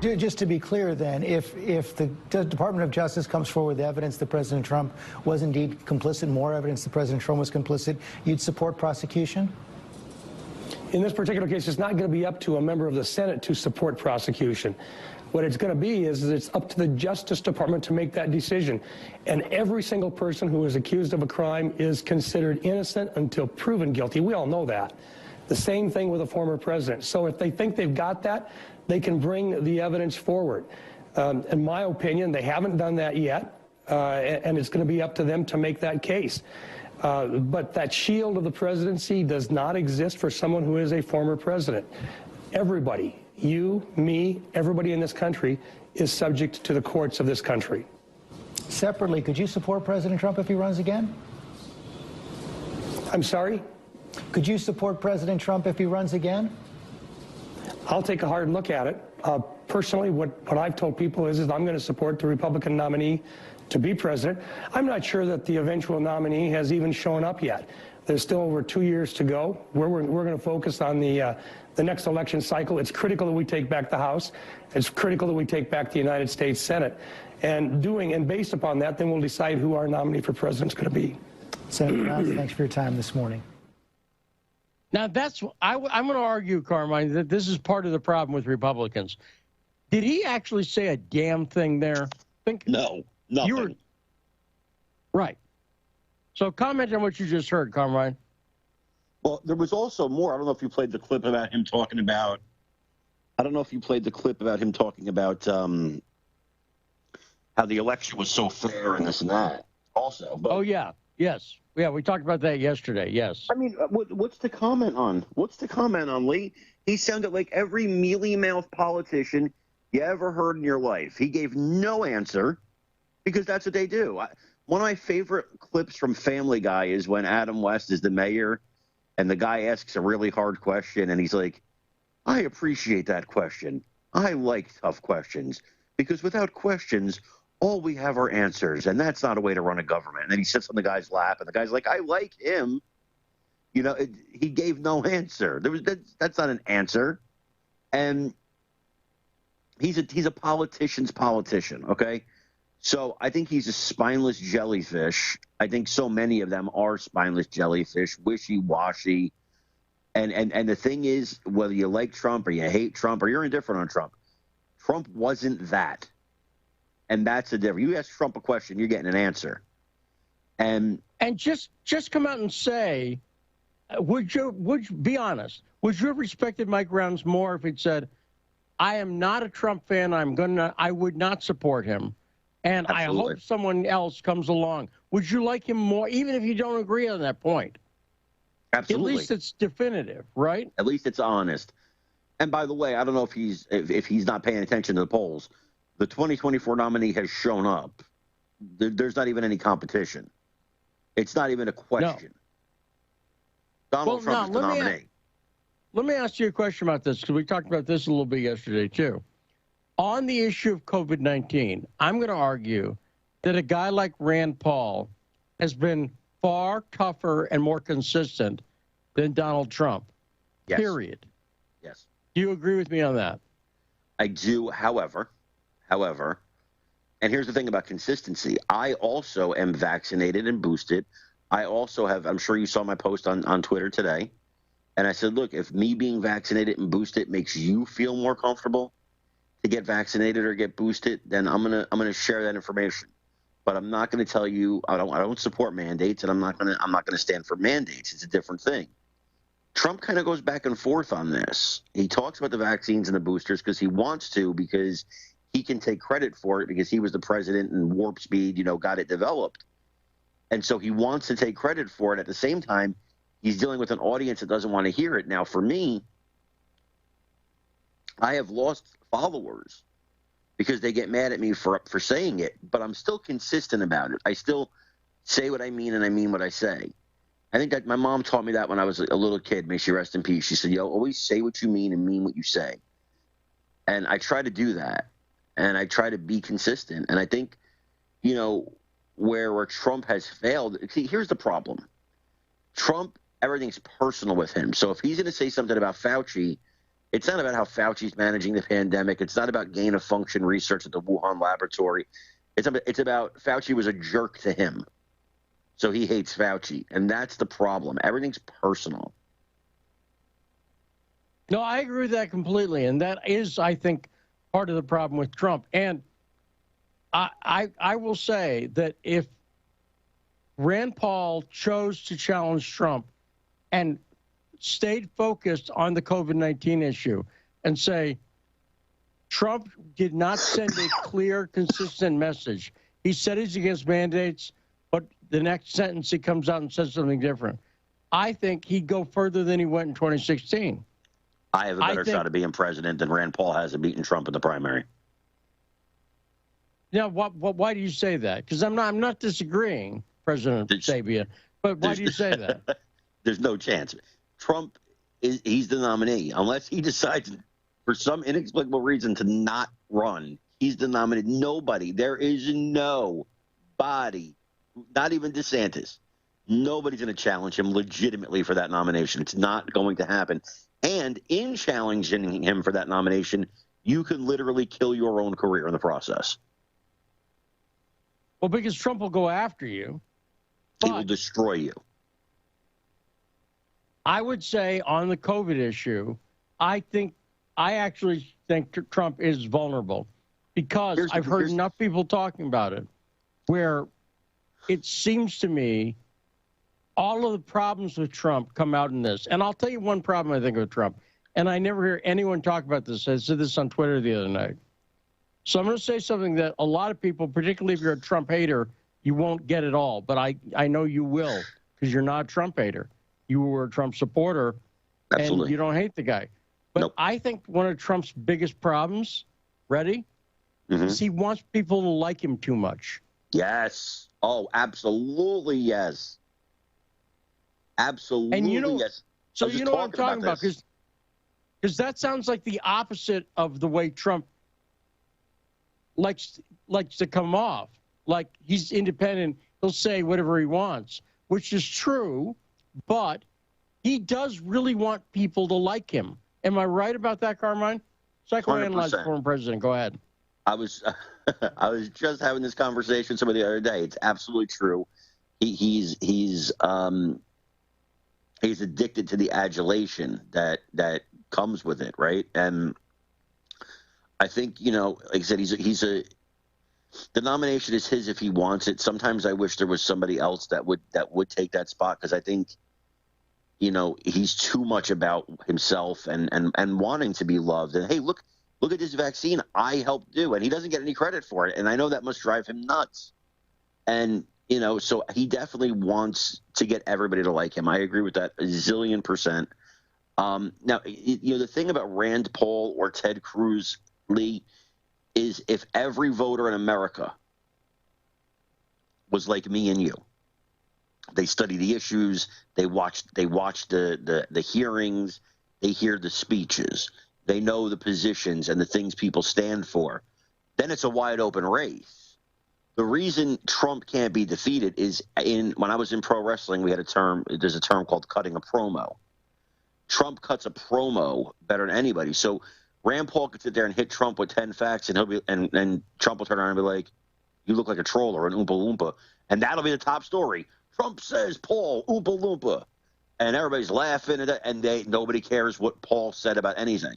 Just to be clear, then, if the Department of Justice comes forward with evidence that President Trump was indeed complicit, more evidence that President Trump was complicit, you'd support prosecution? In this particular case, it's not going to be up to a member of the Senate to support prosecution. What it's going to be is it's up to the Justice Department to make that decision. And every single person who is accused of a crime is considered innocent until proven guilty. We all know that. The same thing with a former president. So if they think they've got that, they can bring the evidence forward. In my opinion, they haven't done that yet, and it's going to be up to them to make that case. But that shield of the presidency does not exist for someone who is a former president. everybody, you, me, everybody in this country, is subject to the courts of this country. Separately, could you support President Trump if he runs again? I'm sorry? Could you support President Trump if he runs again? I'll take a hard look at it. Personally, what I've told people is I'm going to support the Republican nominee to be president. I'm not sure that the eventual nominee has even shown up yet. There's still over 2 years to go. We're going to focus on the next election cycle. It's critical that we take back the House. It's critical that we take back the United States Senate. And based upon that, then we'll decide who our nominee for president is going to be. Senator Brown, thanks for your time this morning. Now, I'm going to argue, Carmine, that this is part of the problem with Republicans. Did he actually say a damn thing there? No, nothing. Right. So comment on what you just heard, Carmine. Well, there was also more. I don't know if you played the clip about him talking about. I don't know if you played the clip about him talking about how the election was so fair and this and that. Also, but, oh yeah, yes, yeah, we talked about that yesterday. Yes. I mean, what's the comment on? What's the comment on, Lee? He sounded like every mealy-mouthed politician you ever heard in your life. He gave no answer because that's what they do. One of my favorite clips from Family Guy is when Adam West is the mayor and the guy asks a really hard question and he's like, I appreciate that question. I like tough questions because without questions, all we have are answers, and that's not a way to run a government. And then he sits on the guy's lap, and the guy's like, I like him. You know, he gave no answer. That's not an answer. And he's a politician's politician, okay? So I think he's a spineless jellyfish. I think so many of them are spineless jellyfish, wishy-washy. And the thing is, whether you like Trump or you hate Trump or you're indifferent on Trump, Trump wasn't that. And that's the difference. You ask Trump a question, you're getting an answer. And just come out and say, would you be honest? Would you have respected Mike Rounds more if he'd said, I am not a Trump fan. I would not support him. And absolutely. I hope someone else comes along. Would you like him more, even if you don't agree on that point? Absolutely. At least it's definitive, right? At least it's honest. And by the way, I don't know if he's not paying attention to the polls. The 2024 nominee has shown up. There's not even any competition. It's not even a question. No. Donald Trump is the nominee. Let me ask you a question about this, because we talked about this a little bit yesterday, too. On the issue of COVID-19, I'm going to argue that a guy like Rand Paul has been far tougher and more consistent than Donald Trump, yes. Period. Yes. Do you agree with me on that? I do, however, and here's the thing about consistency. I also am vaccinated and boosted. I also have, I'm sure you saw my post on Twitter today. And I said, look, if me being vaccinated and boosted makes you feel more comfortable to get vaccinated or get boosted, then I'm gonna share that information. But I'm not going to tell you I don't support mandates, and I'm not going to stand for mandates. It's a different thing. Trump kind of goes back and forth on this. He talks about the vaccines and the boosters because he wants to, because he can take credit for it because he was the president and warp speed, got it developed. And so he wants to take credit for it. At the same time, he's dealing with an audience that doesn't want to hear it. Now, for me, I have lost followers because they get mad at me for saying it, but I'm still consistent about it. I still say what I mean, and I mean what I say. I think that my mom taught me that when I was a little kid. May she rest in peace. She said, always say what you mean and mean what you say. And I try to do that, and I try to be consistent. And I think, where Trump has failed, see, here's the problem. Trump, everything's personal with him. So if he's going to say something about Fauci, it's not about how Fauci's managing the pandemic. It's not about gain-of-function research at the Wuhan laboratory. It's about Fauci was a jerk to him. So he hates Fauci, and that's the problem. Everything's personal. No, I agree with that completely, and that is, I think, part of the problem with Trump. And I will say that if Rand Paul chose to challenge Trump and stayed focused on the COVID-19 issue and say, Trump did not send a clear, consistent message. He said he's against mandates, but the next sentence he comes out and says something different. I think he'd go further than he went in 2016. I have a better shot of being president than Rand Paul has of beating Trump in the primary. Now, why do you say that? Because I'm not disagreeing, President Sabia, but why do you say that? There's no chance. Trump he's the nominee. Unless he decides for some inexplicable reason to not run, he's the nominee. Nobody. There is nobody, not even DeSantis. Nobody's going to challenge him legitimately for that nomination. It's not going to happen. And in challenging him for that nomination, you can literally kill your own career in the process. Well, because Trump will go after you. He will destroy you. I would say on the COVID issue, I actually think Trump is vulnerable because I've heard enough people talking about it where it seems to me all of the problems with Trump come out in this. And I'll tell you one problem I think with Trump, and I never hear anyone talk about this. I said this on Twitter the other night. So I'm going to say something that a lot of people, particularly if you're a Trump hater, you won't get it all. But I know you will because you're not a Trump hater. You were a Trump supporter, and you don't hate the guy. But I think one of Trump's biggest problems, is he wants people to like him too much. Yes. Oh, absolutely yes. Absolutely, and yes. So you know what I'm talking about, because that sounds like the opposite of the way Trump likes to come off. Like he's independent, he'll say whatever he wants, which is true, but he does really want people to like him. Am I right about that, Carmine? Psychoanalyze former president. Go ahead. I was just having this conversation with somebody the other day. It's absolutely true. He's addicted to the adulation that comes with it, right? And I think, like I said, the nomination is his if he wants it. Sometimes I wish there was somebody else that would take that spot, because I think, he's too much about himself and wanting to be loved. And hey, look at this vaccine I helped do, and he doesn't get any credit for it. And I know that must drive him nuts. And so he definitely wants to get everybody to like him. I agree with that a zillion %. Now, the thing about Rand Paul or Ted Cruz, Lee, is if every voter in America was like me and you, they study the issues, they watch the hearings, they hear the speeches, they know the positions and the things people stand for, then it's a wide open race. The reason Trump can't be defeated is when I was in pro wrestling, there's a term called cutting a promo. Trump cuts a promo better than anybody. So Rand Paul could sit there and hit Trump with 10 facts, and and Trump will turn around and be like, "You look like a troll or an Oompa Loompa," and that'll be the top story. Trump says Paul Oompa Loompa, and everybody's laughing at it, and nobody cares what Paul said about anything.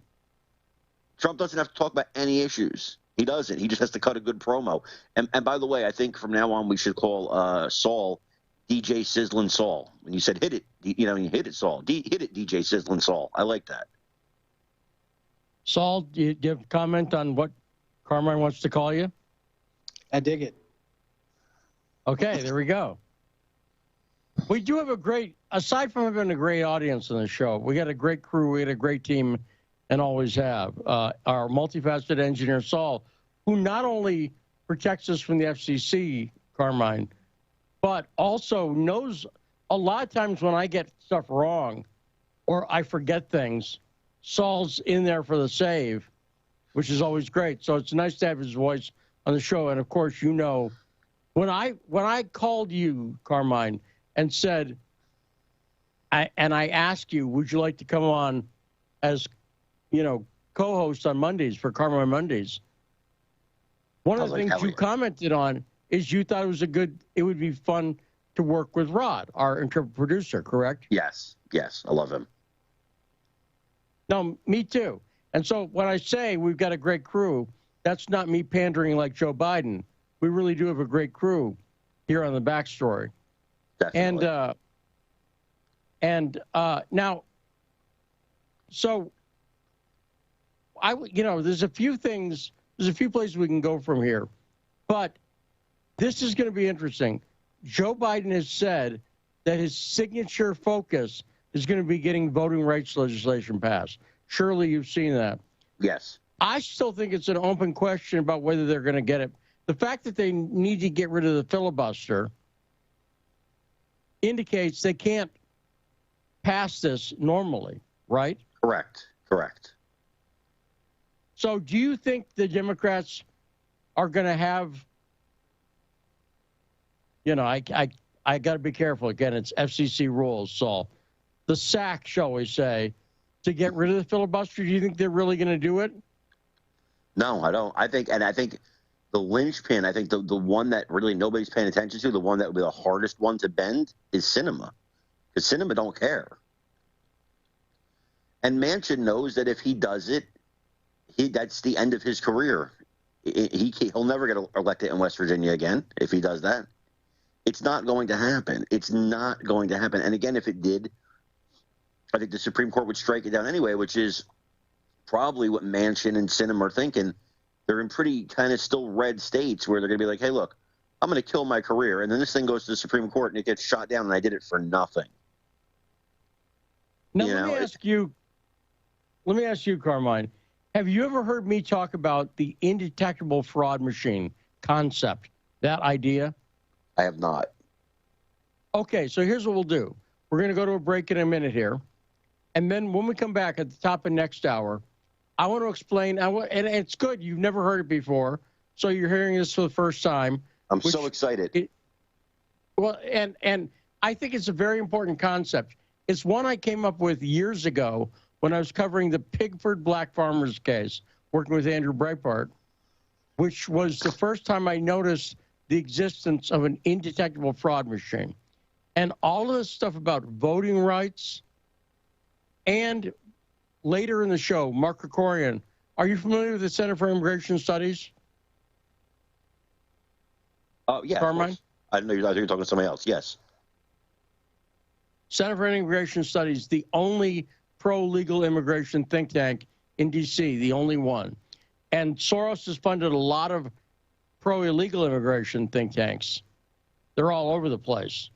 Trump doesn't have to talk about any issues. He doesn't. He just has to cut a good promo. And by the way, I think from now on we should call Saul DJ Sizzlin' Saul. When you said hit it, you hit it, Saul. Hit it, DJ Sizzlin' Saul. I like that. Saul, do you have a comment on what Carmine wants to call you? I dig it. Okay, there we go. We do have aside from having a great audience on the show, we got a great crew, we got a great team, and always have. Our multifaceted engineer, Saul, who not only protects us from the FCC, Carmine, but also knows a lot of times when I get stuff wrong or I forget things, Saul's in there for the save, which is always great. So it's nice to have his voice on the show. And, of course, when I called you, Carmine, and said, I asked you, would you like to come on as, co-host on Mondays for Carmine Mondays? One of the things you commented on is you thought it would be fun to work with Rod, our interpretive producer, correct? Yes, I love him. No, me too. And so when I say we've got a great crew, that's not me pandering like Joe Biden. We really do have a great crew here on the Backstory. Definitely. And now, so there's a few places we can go from here, but this is going to be interesting. Joe Biden has said that his signature focus is going to be getting voting rights legislation passed. Surely you've seen that. Yes. I still think it's an open question about whether they're going to get it. The fact that they need to get rid of the filibuster indicates they can't pass this normally, right? Correct. So do you think the Democrats are going to have, I got to be careful. Again, it's FCC rules, so the sack, shall we say, to get rid of the filibuster. Do you think they're really going to do it? No, I don't. I think the linchpin, I think the one that really nobody's paying attention to, the one that would be the hardest one to bend is Sinema, because Sinema don't care. And Manchin knows that if he does it, that's the end of his career. He'll never get elected in West Virginia again if he does that. It's not going to happen. It's not going to happen. And again, if it did, I think the Supreme Court would strike it down anyway, which is probably what Manchin and Sinema are thinking. They're in pretty kind of still red states where they're going to be like, hey, look, I'm going to kill my career. And then this thing goes to the Supreme Court and it gets shot down and I did it for nothing. Now, let me ask you, Carmine, have you ever heard me talk about the indetectable fraud machine concept, that idea? I have not. Okay, so here's what we'll do. We're going to go to a break in a minute here. And then when we come back at the top of next hour, I want to explain, and it's good. You've never heard it before, so you're hearing this for the first time. I'm so excited. And I think it's a very important concept. It's one I came up with years ago when I was covering the Pigford Black Farmers case, working with Andrew Breitbart, which was the first time I noticed the existence of an indetectable fraud machine. And all of this stuff about voting rights, and later in the show, Mark Krikorian, are you familiar with the Center for Immigration Studies? Oh, yeah. Carmine? I didn't know you were talking to somebody else. Yes. Center for Immigration Studies, the only pro-legal immigration think tank in D.C., the only one. And Soros has funded a lot of pro-illegal immigration think tanks. They're all over the place.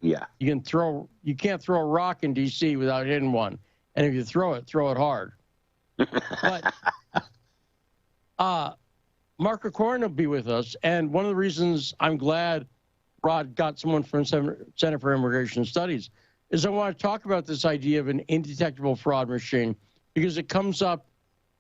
Yeah. You can't throw a rock in D.C. without hitting one. And if you throw it hard. But Mark Krikorian will be with us. And one of the reasons I'm glad Rod got someone from Center for Immigration Studies is I want to talk about this idea of an indetectable fraud machine because it comes up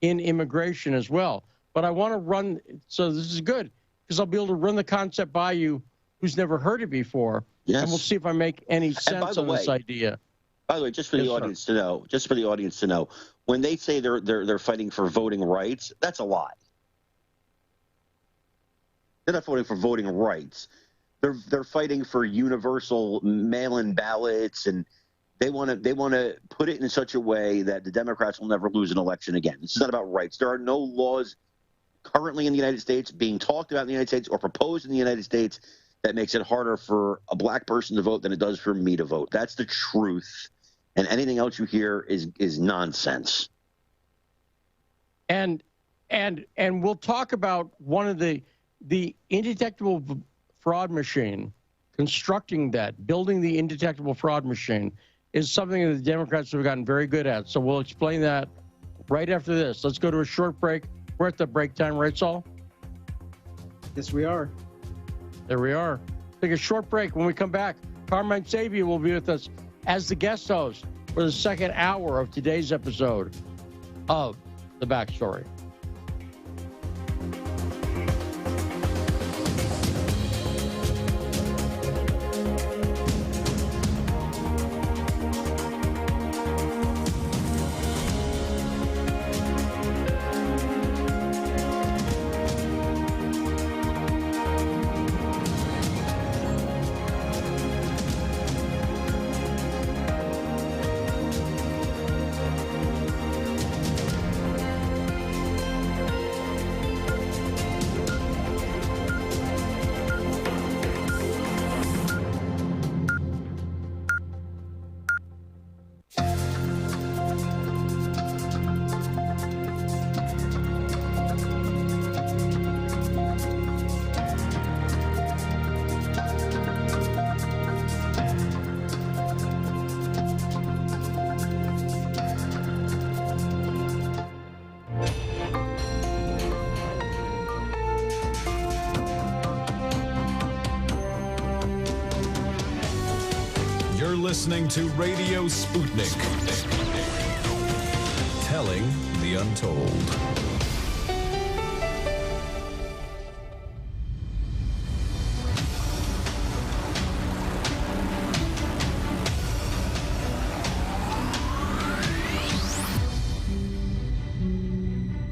in immigration as well. But I want to run, so this is good, because I'll be able to run the concept by you who's never heard it before. Yes. And we'll see if I make any sense on this idea. By the way, just for the audience to know, when they say they're fighting for voting rights, that's a lie. They're not voting for voting rights. They're fighting for universal mail-in ballots, and they want to put it in such a way that the Democrats will never lose an election again. This is not about rights. There are no laws currently in the United States being talked about in the United States or proposed in the United States that makes it harder for a black person to vote than it does for me to vote. That's the truth. And anything else you hear is nonsense. And we'll talk about one of the indetectable fraud machine, constructing that, building the indetectable fraud machine is something that the Democrats have gotten very good at. So we'll explain that right after this. Let's go to a short break. We're at the break time, right, Saul? Yes, we are. There we are. Take a short break. When we come back, Carmine Sabia will be with us as the guest host for the second hour of today's episode of The Backstory. listening to Radio Sputnik. Telling the untold.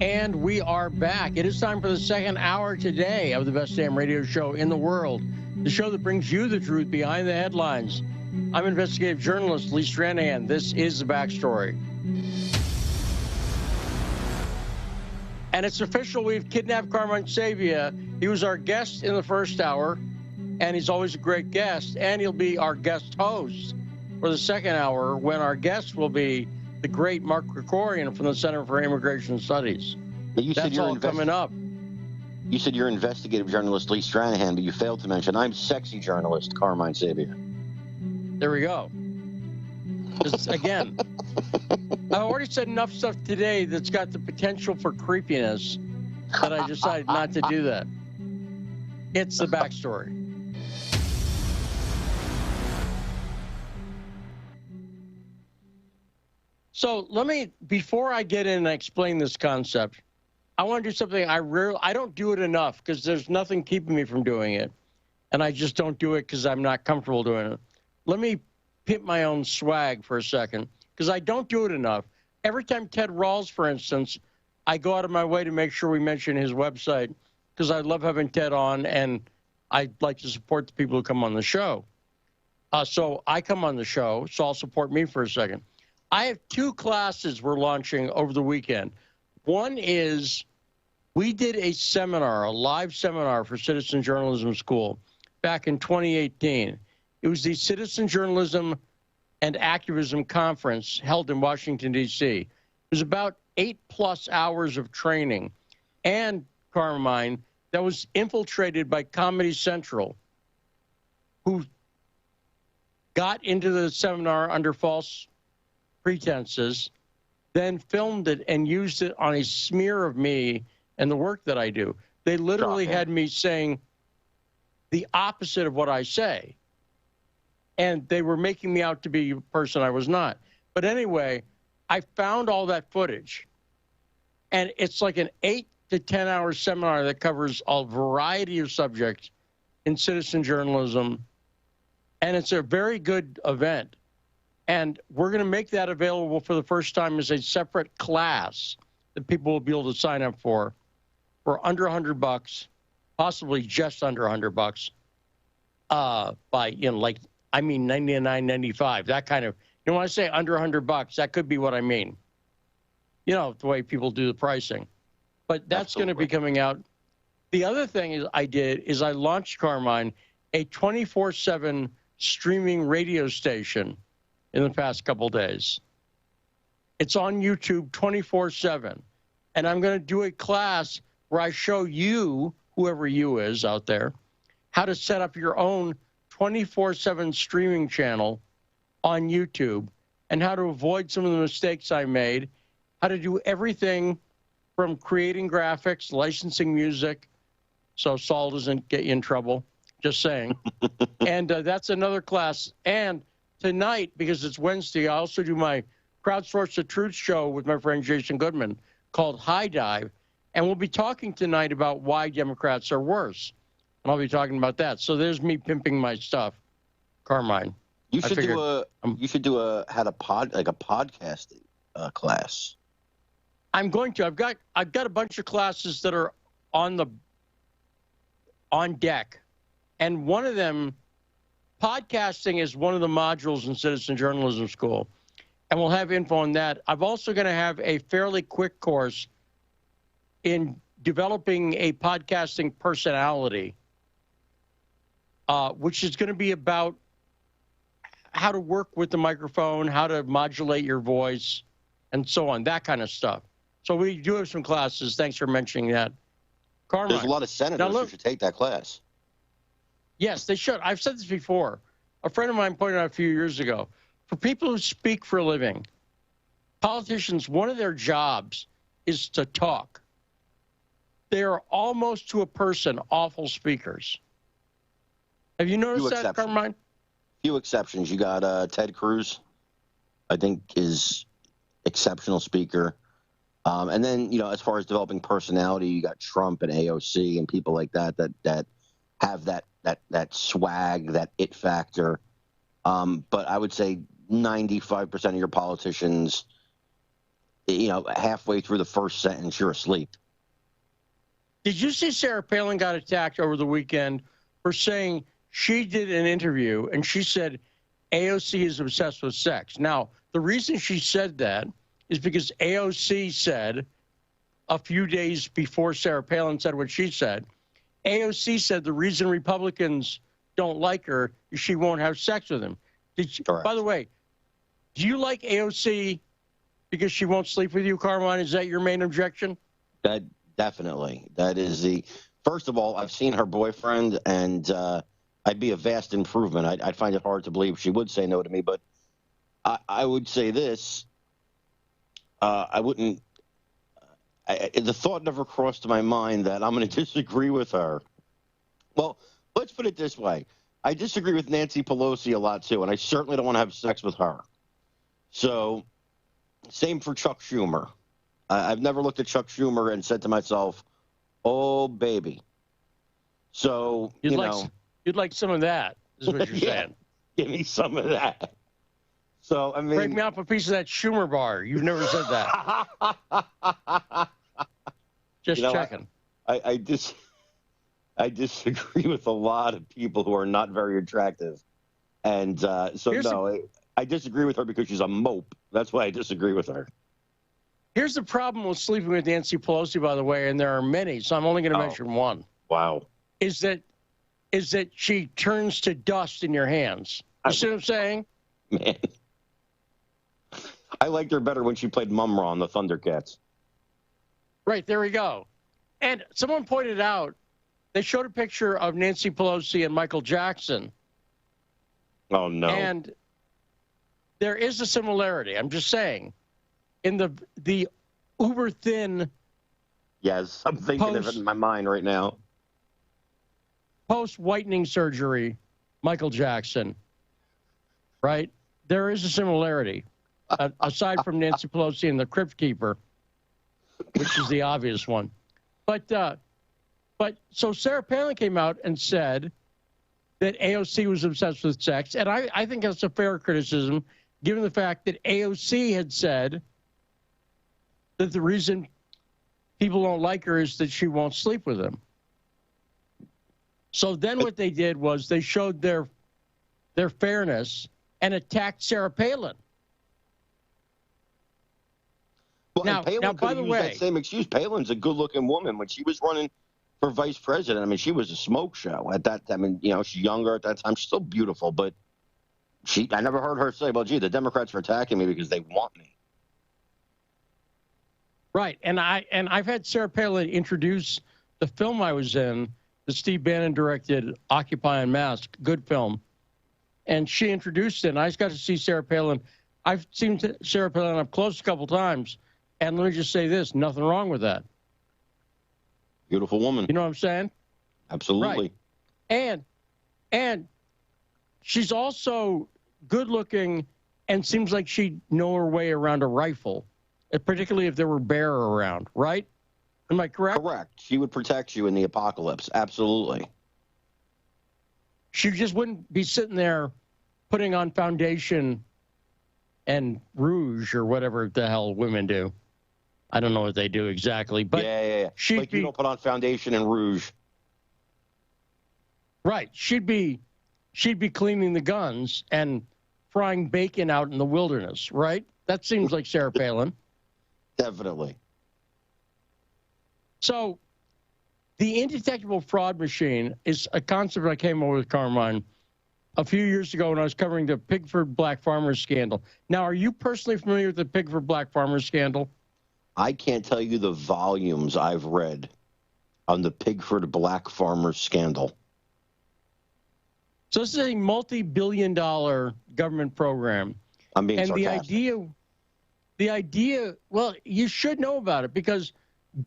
And we are back. It is time for the second hour today of the best damn radio show in the world. The show that brings you the truth behind the headlines. I'm investigative journalist Lee Stranahan. This is The Backstory. And it's official. We've kidnapped Carmine Sabia. He was our guest in the first hour, and he's always a great guest. And he'll be our guest host for the second hour, when our guest will be the great Mark Krikorian from the Center for Immigration Studies. But you That's said all coming up. You said you're investigative journalist Lee Stranahan, but you failed to mention I'm sexy journalist Carmine Sabia. There we go. Again, I already said enough stuff today that's got the potential for creepiness that I decided not to do that. It's The Backstory. So let me, before I get in and explain this concept, I want to do something I don't do it enough, because there's nothing keeping me from doing it. And I just don't do it because I'm not comfortable doing it. Let me pimp my own swag for a second, because I don't do it enough. Every time Ted Rawls, for instance, I go out of my way to make sure we mention his website, because I love having Ted on, and I like to support the people who come on the show. So I come on the show, so I'll support me for a second. I have two classes we're launching over the weekend. One is, we did a seminar, a live seminar for Citizen Journalism School back in 2018. It was the Citizen Journalism and Activism Conference held in Washington, D.C. It was about 8+ hours of training. And, Carmine, that was infiltrated by Comedy Central, who got into the seminar under false pretenses, then filmed it and used it on a smear of me and the work that I do. They literally had me saying the opposite of what I say. And they were making me out to be a person I was not. But anyway, I found all that footage. And it's like an 8 to 10 hour seminar that covers a variety of subjects in citizen journalism. And it's a very good event. And we're going to make that available for the first time as a separate class that people will be able to sign up for under $100, possibly just under $100, by, you know, like, I mean, $99.95, that kind of, you know, when I say under $100, that could be what I mean. You know, the way people do the pricing. But that's going to be coming out. The other thing is I launched, Carmine, a 24/7 streaming radio station in the past couple days. It's on YouTube 24/7. And I'm going to do a class where I show you, whoever you is out there, how to set up your own 24/7 streaming channel on YouTube, and how to avoid some of the mistakes I made, how to do everything from creating graphics, licensing music, so Saul doesn't get you in trouble, just saying. And that's another class. And tonight, because it's Wednesday, I also do my Crowdsource the Truth show with my friend Jason Goodman called High Dive. And we'll be talking tonight about why Democrats are worse. And I'll be talking about that. So there's me pimping my stuff, Carmine. You should do a podcasting class. I'm going to. I've got a bunch of classes that are on deck. And one of them, podcasting is one of the modules in Citizen Journalism School, and we'll have info on that. I'm also going to have a fairly quick course in developing a podcasting personality, which is going to be about how to work with the microphone, how to modulate your voice, and so on, that kind of stuff. So we do have some classes. Thanks for mentioning that. Carmine. There's a lot of senators who should take that class. Yes, they should. I've said this before. A friend of mine pointed out a few years ago, for people who speak for a living, politicians, one of their jobs is to talk. They are almost to a person awful speakers. Have you noticed that, Carmine? Few exceptions. You got Ted Cruz, I think, is exceptional speaker. And then, you know, as far as developing personality, you got Trump and AOC and people like that have that swag, that it factor. But I would say 95% of your politicians, you know, halfway through the first sentence, you're asleep. Did you see Sarah Palin got attacked over the weekend for saying she did an interview and she said AOC is obsessed with sex? Now, the reason she said that is because AOC said a few days before Sarah Palin said what she said, AOC said the reason Republicans don't like her is she won't have sex with him. By the way, do you like AOC because she won't sleep with you, Carmine? Is that your main objection? That definitely. That is the first of all. I've seen her boyfriend, and I'd be a vast improvement. I'd find it hard to believe she would say no to me, but I would say this. I wouldn't. The thought never crossed my mind that I'm going to disagree with her. Well, let's put it this way. I disagree with Nancy Pelosi a lot, too, and I certainly don't want to have sex with her. So, same for Chuck Schumer. I've never looked at Chuck Schumer and said to myself, oh, baby. So, you'd like some of that, is what you're saying. Give me some of that. So, I mean, break me off a piece of that Schumer bar. You've never said that. Just checking. I disagree with a lot of people who are not very attractive. And I disagree with her because she's a mope. That's why I disagree with her. Here's the problem with sleeping with Nancy Pelosi, by the way, and there are many, so I'm only going to mention one. Wow. Is that she turns to dust in your hands. You see what I'm saying? Man. I liked her better when she played Mumra on the Thundercats. Right, there we go. And someone pointed out, they showed a picture of Nancy Pelosi and Michael Jackson. Oh, no. And there is a similarity, I'm just saying. In the uber thin. Yes, I'm thinking of it in my mind right now. Post whitening surgery, Michael Jackson. Right? There is a similarity. Aside from Nancy Pelosi and the Crypt Keeper, which is the obvious one. But so Sarah Palin came out and said that AOC was obsessed with sex. And I think that's a fair criticism, given the fact that AOC had said that the reason people don't like her is that she won't sleep with them. So then what they did was they showed their fairness and attacked Sarah Palin. Well, now by the way, that same excuse. Palin's a good-looking woman. When she was running for vice president, I mean, she was a smoke show at that time. I mean, you know, she's younger at that time. She's still beautiful, but I never heard her say, well, gee, the Democrats are attacking me because they want me. Right, and I've had Sarah Palin introduce the film I was in, the Steve Bannon directed Occupy Unmasked, good film, and she introduced it. And I just got to see Sarah Palin. I've seen Sarah Palin up close a couple times, and let me just say this: nothing wrong with that. Beautiful woman. You know what I'm saying? Absolutely. Right. And she's also good looking, and seems like she'd know her way around a rifle, particularly if there were bear around, right? Am I correct? Correct. She would protect you in the apocalypse. Absolutely. She just wouldn't be sitting there putting on foundation and rouge or whatever the hell women do. I don't know what they do exactly, but yeah. Like you don't put on foundation and rouge. Right. She'd be cleaning the guns and frying bacon out in the wilderness, right? That seems like Sarah Palin. Definitely. So the indetectable fraud machine is a concept I came up with, Carmine, a few years ago when I was covering the Pigford Black Farmers scandal. Now, are you personally familiar with the Pigford Black Farmers scandal? I can't tell you the volumes I've read on the Pigford Black Farmers scandal. So this is a multi-billion-dollar government program. I'm being sarcastic. The idea, well, you should know about it because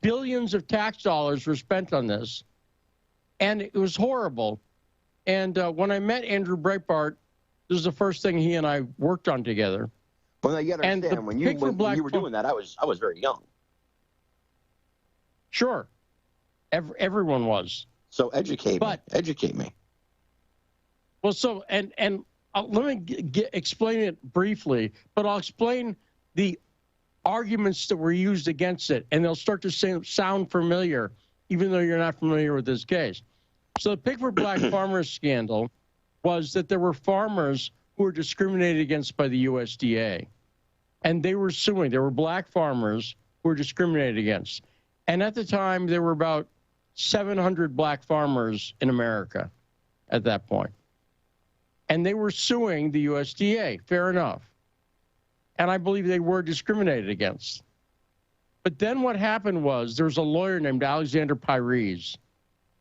billions of tax dollars were spent on this, and it was horrible. And when I met Andrew Breitbart This is the first thing he and I worked on together. Well, now you got to understand, when you were doing that, I was very young. Sure. Everyone was. So educate me. Well, so, and let me explain it briefly, but I'll explain the arguments that were used against it, and they'll start to sound familiar, even though you're not familiar with this case. So the Pig for Black farmers scandal was that there were farmers who were discriminated against by the USDA, and they were suing. There were black farmers who were discriminated against. And at the time, there were about 700 black farmers in America at that point. And they were suing the USDA, fair enough. And I believe they were discriminated against. But then what happened was there was a lawyer named Alexander Pires,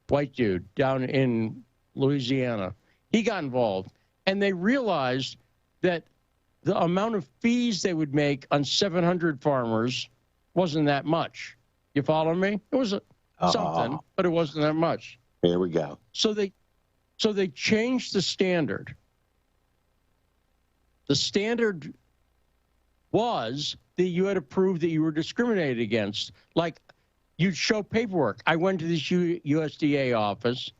white dude, down in Louisiana. He got involved, and they realized that the amount of fees they would make on 700 farmers wasn't that much. You follow me? It was something, but it wasn't that much. Here we go. So they changed the standard. The standard was that you had to prove that you were discriminated against. Like, you'd show paperwork. I went to this USDA office,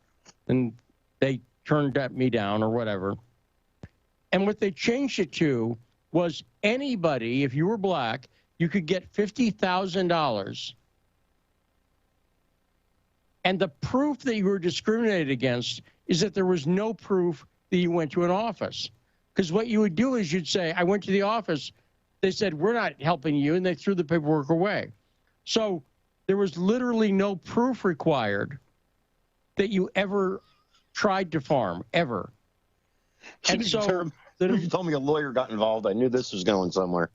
and they turned me down or whatever. And what they changed it to was anybody, if you were black, you could get $50,000. And the proof that you were discriminated against is that there was no proof that you went to an office. Because what you would do is you'd say, I went to the office. They said, we're not helping you, and they threw the paperwork away. So there was literally no proof required that you ever tried to farm, ever. And so you told me a lawyer got involved. I knew this was going somewhere.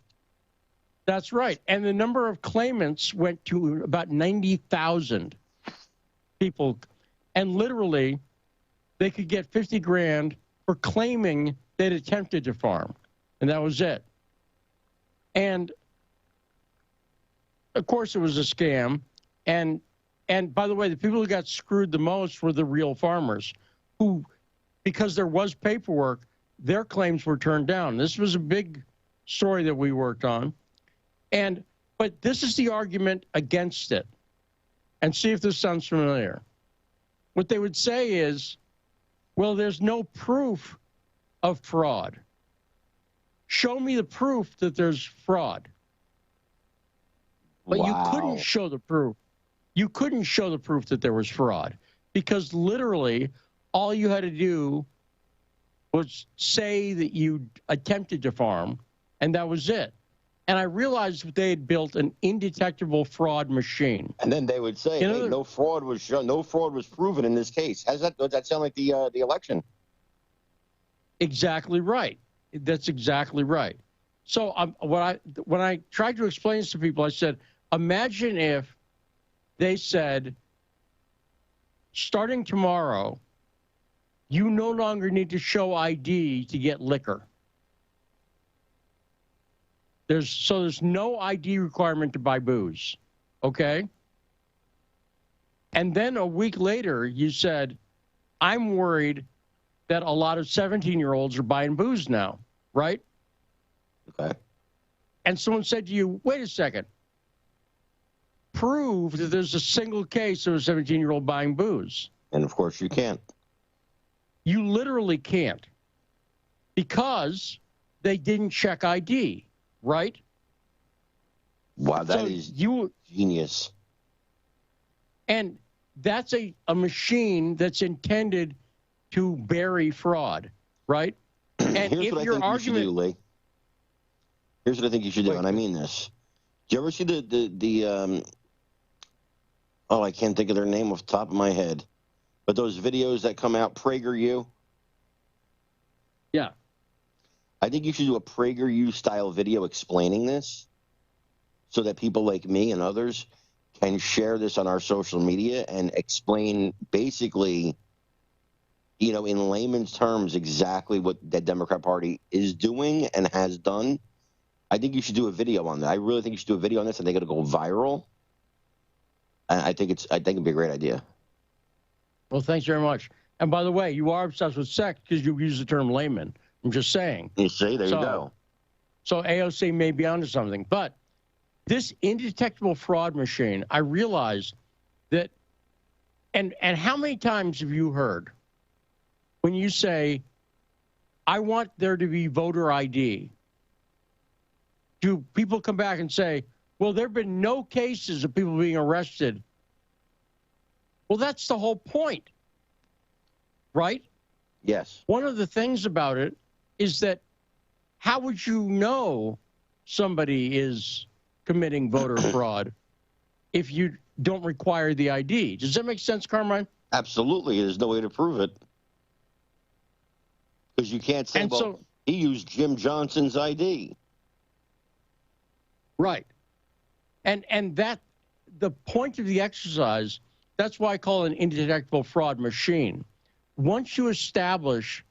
That's right. And the number of claimants went to about 90,000 people. And literally, they could get 50 grand for claiming they'd attempted to farm. And that was it. And of course, it was a scam. And by the way, the people who got screwed the most were the real farmers who, because there was paperwork, their claims were turned down. This was a big story that we worked on. But this is the argument against it. And see if this sounds familiar. What they would say is, well, there's no proof of fraud. Show me the proof that there's fraud. But you couldn't show the proof. You couldn't show the proof that there was fraud because literally all you had to do was say that you attempted to farm, and that was it. And I realized they had built an indetectable fraud machine. And then they would say, hey, no fraud was shown, no fraud was proven in this case. Does that sound like the election? Exactly right. That's exactly right. So when I tried to explain this to people, I said, imagine if they said, starting tomorrow, you no longer need to show ID to get liquor. There's no ID requirement to buy booze, okay? And then a week later, you said, I'm worried that a lot of 17-year-olds are buying booze now, right? Okay. And someone said to you, wait a second, prove that there's a single case of a 17-year-old buying booze. And of course you can't. You literally can't because they didn't check ID. Right? Wow, that is genius. And that's a machine that's intended to bury fraud, right? And Here's what I think you should do, Lee. Here's what I think you should do, and I mean this. Do you ever see the I can't think of their name off the top of my head, but those videos that come out, PragerU? Yeah. I think you should do a PragerU style video explaining this so that people like me and others can share this on our social media and explain basically, you know, in layman's terms, exactly what the Democrat Party is doing and has done. I think you should do a video on that. I really think you should do a video on this. I think it'll go viral. And I think it'd be a great idea. Well, thanks very much. And by the way, you are obsessed with sex because you use the term layman. I'm just saying. You see, there you go. So AOC may be onto something. But this indetectable fraud machine, I realize that, and how many times have you heard when you say, I want there to be voter ID, do people come back and say, well, there have been no cases of people being arrested? Well, that's the whole point, right? Yes. One of the things about it is that how would you know somebody is committing voter fraud if you don't require the ID? Does that make sense, Carmine? Absolutely. There's no way to prove it. Because you can't say, well, he used Jim Johnson's ID. Right. And that, the point of the exercise, that's why I call it an indetectable fraud machine. Once you establish,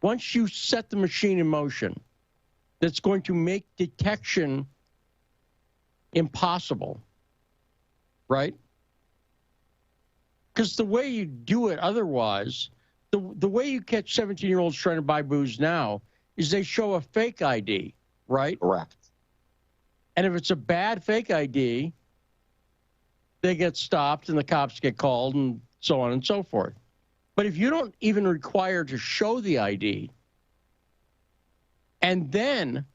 once you set the machine in motion, that's going to make detection impossible, right? Because the way you do it otherwise, the way you catch 17-year-olds trying to buy booze now is they show a fake ID, right? Correct. And if it's a bad fake ID, they get stopped and the cops get called and so on and so forth. But if you don't even require to show the ID, and then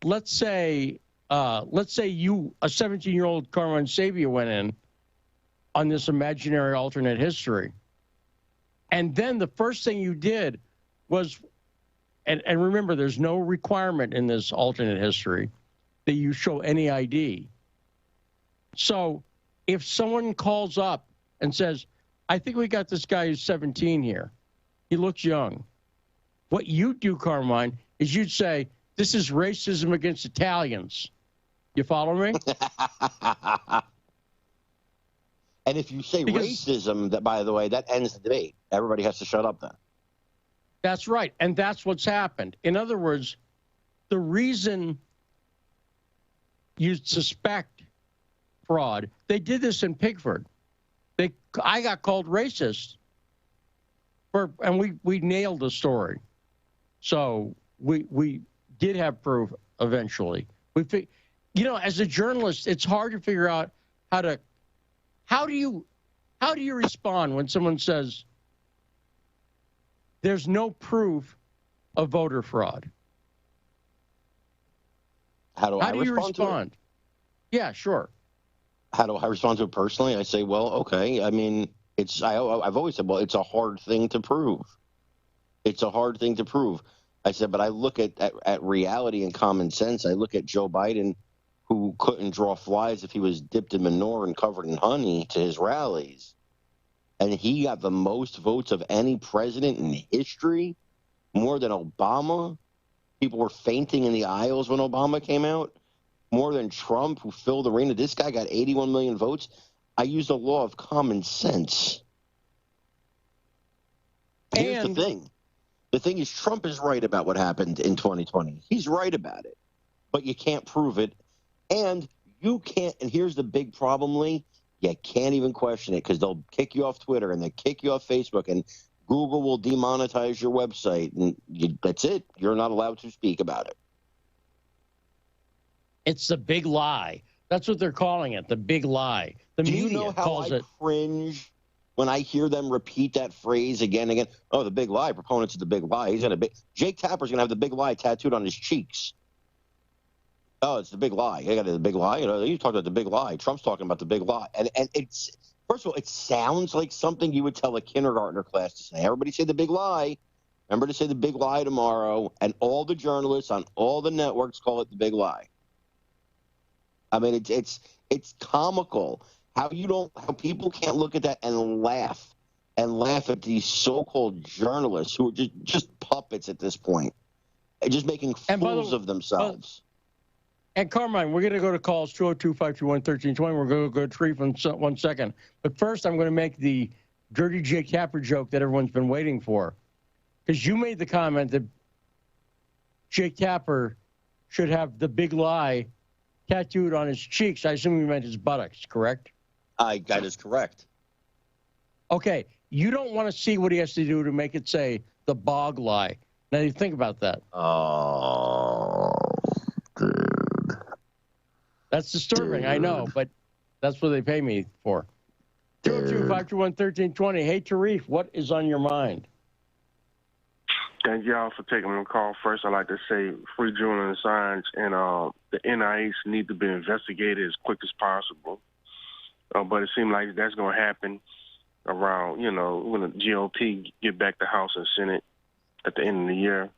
let's say you, a 17-year-old Carmine Sabia, went in on this imaginary alternate history, and then the first thing you did was, and remember, there's no requirement in this alternate history that you show any ID. So if someone calls up and says, I think we got this guy who's 17 here, he looks young, what you do, Carmine, is you'd say, this is racism against Italians. You follow me? And if you say racism, that, by the way, that ends the debate. Everybody has to shut up then. That's right. And that's what's happened. In other words, the reason you suspect fraud, they did this in Pigford. I got called racist, and we nailed the story. So we did have proof eventually. You know, as a journalist, it's hard to figure out how do you respond when someone says there's no proof of voter fraud? How do you respond? Yeah, sure. How do I respond to it personally? I say, well, okay. I mean, I've always said, well, it's a hard thing to prove. It's a hard thing to prove. I said, but I look at reality and common sense. I look at Joe Biden, who couldn't draw flies if he was dipped in manure and covered in honey to his rallies. And he got the most votes of any president in history, more than Obama. People were fainting in the aisles when Obama came out. More than Trump, who filled the arena. This guy got 81 million votes. I use the law of common sense. Here's the thing. The thing is, Trump is right about what happened in 2020. He's right about it. But you can't prove it. And you can't, and here's the big problem, Lee, you can't even question it because they'll kick you off Twitter and they kick you off Facebook and Google will demonetize your website. And that's it. You're not allowed to speak about it. It's the big lie. That's what they're calling it, the big lie. The media you know how calls I it. Cringe when I hear them repeat that phrase again and again? Oh, the big lie. Proponents of the big lie. Jake Tapper's going to have the big lie tattooed on his cheeks. Oh, it's the big lie. You got the big lie. You know, you talk about the big lie. Trump's talking about the big lie. And it's, first of all, it sounds like something you would tell a kindergartner class to say. Everybody say the big lie. Remember to say the big lie tomorrow. And all the journalists on all the networks call it the big lie. I mean, it's comical how people can't look at that and laugh at these so-called journalists who are just puppets at this point, just making fools of themselves. And Carmine, we're going to go to calls 202-521-1320. We're going to go to Tree for 1 second. But first, I'm going to make the dirty Jake Tapper joke that everyone's been waiting for, because you made the comment that Jake Tapper should have the big lie tattooed on his cheeks. I assume you meant his buttocks, correct? That is correct. Okay. you don't want to see what he has to do to make it say the bog lie. Now you think about that. Oh, dude. That's disturbing, I know, but that's what they pay me for. 202-521-1320. Hey, Tarif, what is on your mind? Thank y'all for taking my call. First, I'd like to say free Julian Assange and the NIH need to be investigated as quick as possible. But it seems like that's going to happen around, when the GOP get back the House and Senate at the end of the year.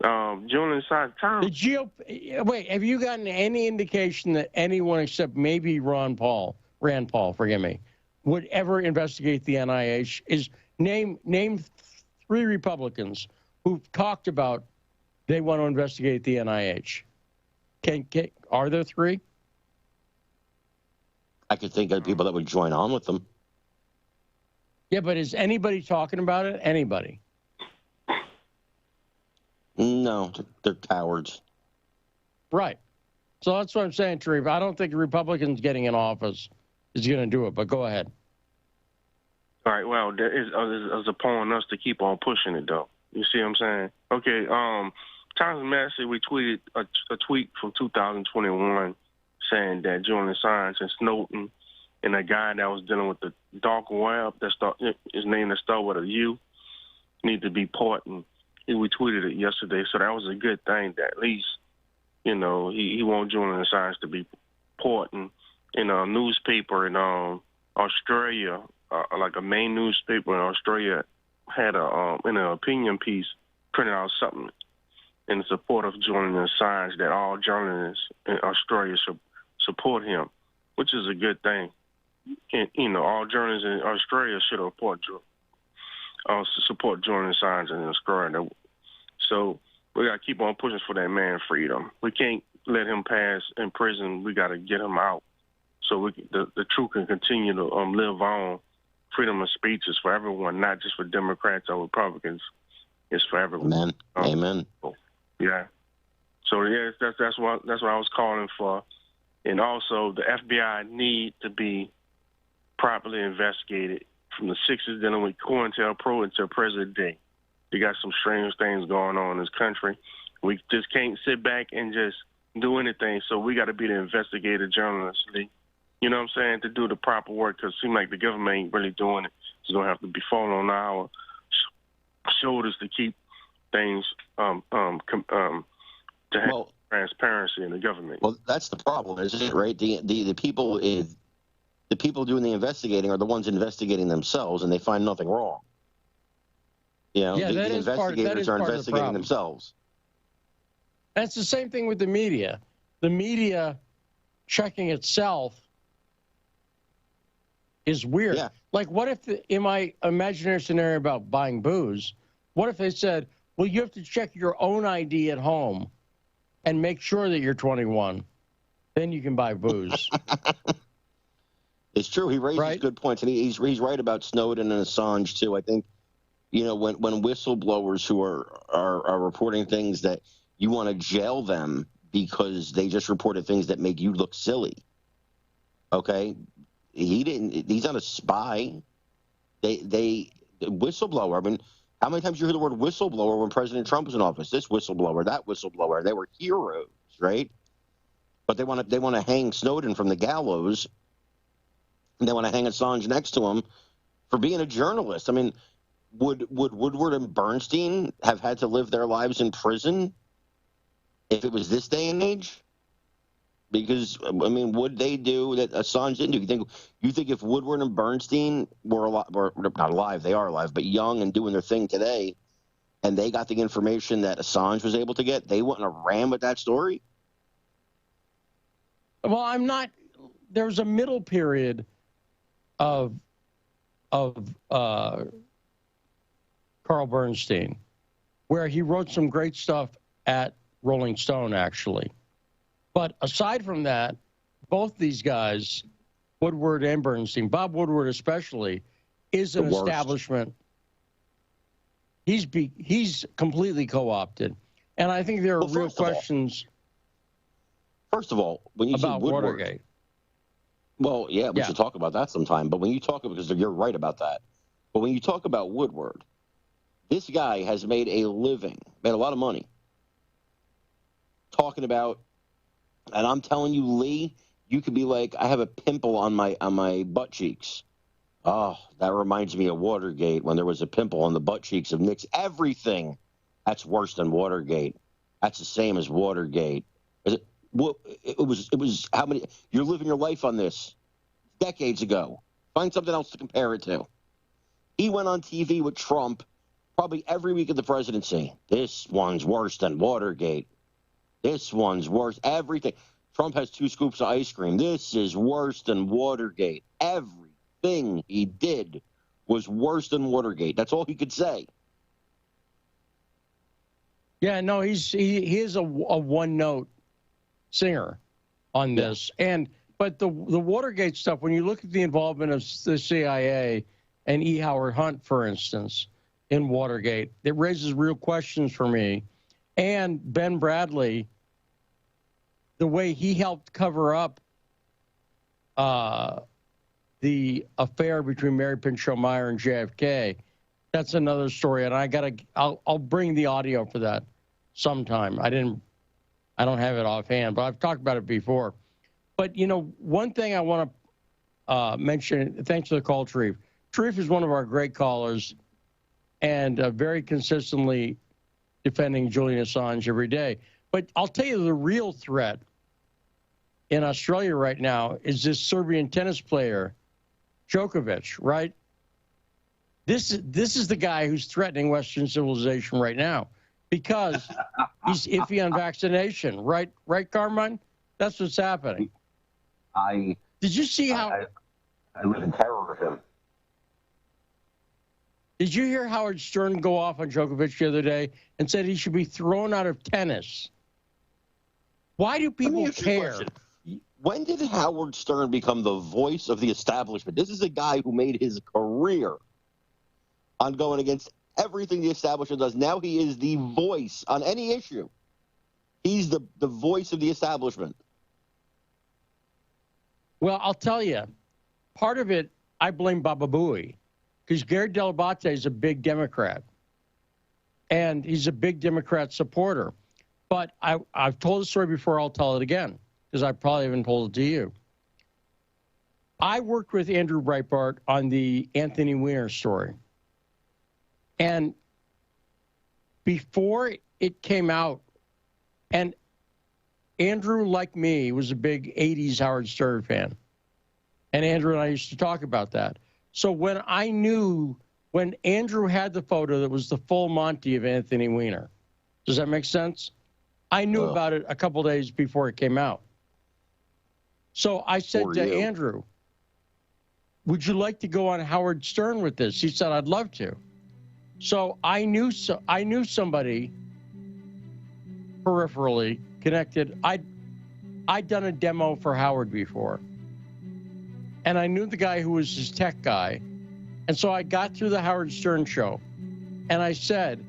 Julian Assange, The GOP. Wait, have you gotten any indication that anyone except maybe Rand Paul, forgive me, would ever investigate the NIH? Name 3 Republicans who've talked about they want to investigate the NIH. Are there 3? I could think of people that would join on with them. Yeah, but is anybody talking about it? Anybody? No, they're cowards. Right. So that's what I'm saying, Tarif. I don't think the Republicans getting in office is going to do it, but go ahead. All right, well, there is upon us to keep on pushing it, though. You see what I'm saying? Okay, Thomas Massey retweeted a tweet from 2021 saying that Julian Assange and Snowden and a guy that was dealing with the dark web, his name that started with a U, need to be pardoned. He retweeted it yesterday, so that was a good thing that at least, he won't Julian Assange to be pardoned. In a newspaper in Australia, like a main newspaper in Australia, had in an opinion piece printed out something in support of Julian Assange that all journalists in Australia should support him, which is a good thing. And, all journalists in Australia should support Julian Assange in Australia. So we got to keep on pushing for that man freedom. We can't let him pass in prison. We got to get him out so the truth can continue to live on. Freedom of speech is for everyone, not just for Democrats or Republicans. It's for everyone. Amen. Yeah. So yeah, that's what I was calling for, and also the FBI need to be properly investigated from the 60s dealing with COINTELPRO until present day. You got some strange things going on in this country. We just can't sit back and just do anything. So we got to be the investigative journalists. You know what I'm saying, to do the proper work, because it seems like the government ain't really doing it. It's going to have to be falling on our shoulders to keep things to have transparency in the government. Well, that's the problem, isn't it, right? The people doing the investigating are the ones investigating themselves, and they find nothing wrong. The investigators are investigating themselves. That's the same thing with the media. The media checking itself is weird. Yeah. Like, what if, in my imaginary scenario about buying booze, what if they said, well, you have to check your own ID at home and make sure that you're 21. Then you can buy booze. It's true. He raises good points, and he's right about Snowden and Assange, too. I think, when whistleblowers who are reporting things that you want to jail them because they just reported things that make you look silly. Okay? He's not a spy. They whistleblower. I mean, how many times you hear the word whistleblower when President Trump was in office? This whistleblower, that whistleblower. They were heroes, right? But they want to hang Snowden from the gallows, and they want to hang Assange next to him for being a journalist. I mean, would Woodward and Bernstein have had to live their lives in prison if it was this day and age? Because, I mean, would they do that Assange didn't do? You think if Woodward and Bernstein were not alive, they are alive, but young and doing their thing today, and they got the information that Assange was able to get, they wouldn't have ran with that story? Well, there was a middle period of Carl Bernstein where he wrote some great stuff at Rolling Stone, actually. But aside from that, both these guys, Woodward and Bernstein, Bob Woodward especially, is an establishment. He's completely co-opted. And I think there are real questions. First of all, when you about say Woodward, Watergate. Well, yeah, we should talk about that sometime. But when you talk, because you're right about that. But when you talk about Woodward, this guy has made a living, made a lot of money, talking about, and I'm telling you, Lee, you could be like, I have a pimple on my butt cheeks. Oh, that reminds me of Watergate when there was a pimple on the butt cheeks of Everything that's worse than Watergate. That's the same as Watergate. It was how many? You're living your life on this decades ago. Find something else to compare it to. He went on TV with Trump probably every week of the presidency. This one's worse than Watergate. This one's worse. Everything. Trump has 2 scoops of ice cream. This is worse than Watergate. Everything he did was worse than Watergate. That's all he could say. Yeah, no, he is a one-note singer on this. But the Watergate stuff, when you look at the involvement of the CIA and E. Howard Hunt, for instance, in Watergate, it raises real questions for me. And Ben Bradley, the way he helped cover up the affair between Mary Pinchot Meyer and JFK, that's another story. And I'll bring the audio for that sometime. I don't have it offhand, but I've talked about it before. But, you know, one thing I want to mention, thanks for the call, Sharif. Sharif is one of our great callers and very consistently defending Julian Assange every day. But I'll tell you the real threat in Australia right now is this Serbian tennis player, Djokovic, right? This is the guy who's threatening Western civilization right now because he's iffy on vaccination, right? Right, Carmine? That's what's happening. Did you see how... I live in terror of him. Did you hear Howard Stern go off on Djokovic the other day and said he should be thrown out of tennis? Why do people care? When did Howard Stern become the voice of the establishment? This is a guy who made his career on going against everything the establishment does. Now he is the voice on any issue. He's the voice of the establishment. Well, I'll tell you, part of it, I blame Baba Booey, because Gary Delabate is a big Democrat, and he's a big Democrat supporter. But I've told the story before. I'll tell it again, because I probably haven't told it to you. I worked with Andrew Breitbart on the Anthony Weiner story. And before it came out, and Andrew, like me, was a big 80s Howard Stern fan. And Andrew and I used to talk about that. So when Andrew had the photo that was the full Monty of Anthony Weiner, does that make sense? I knew about it a couple days before it came out. So I said to Andrew, would you like to go on Howard Stern with this? He said, I'd love to. So I knew somebody peripherally connected. I'd done a demo for Howard before. And I knew the guy who was his tech guy. And so I got through the Howard Stern show. And I said,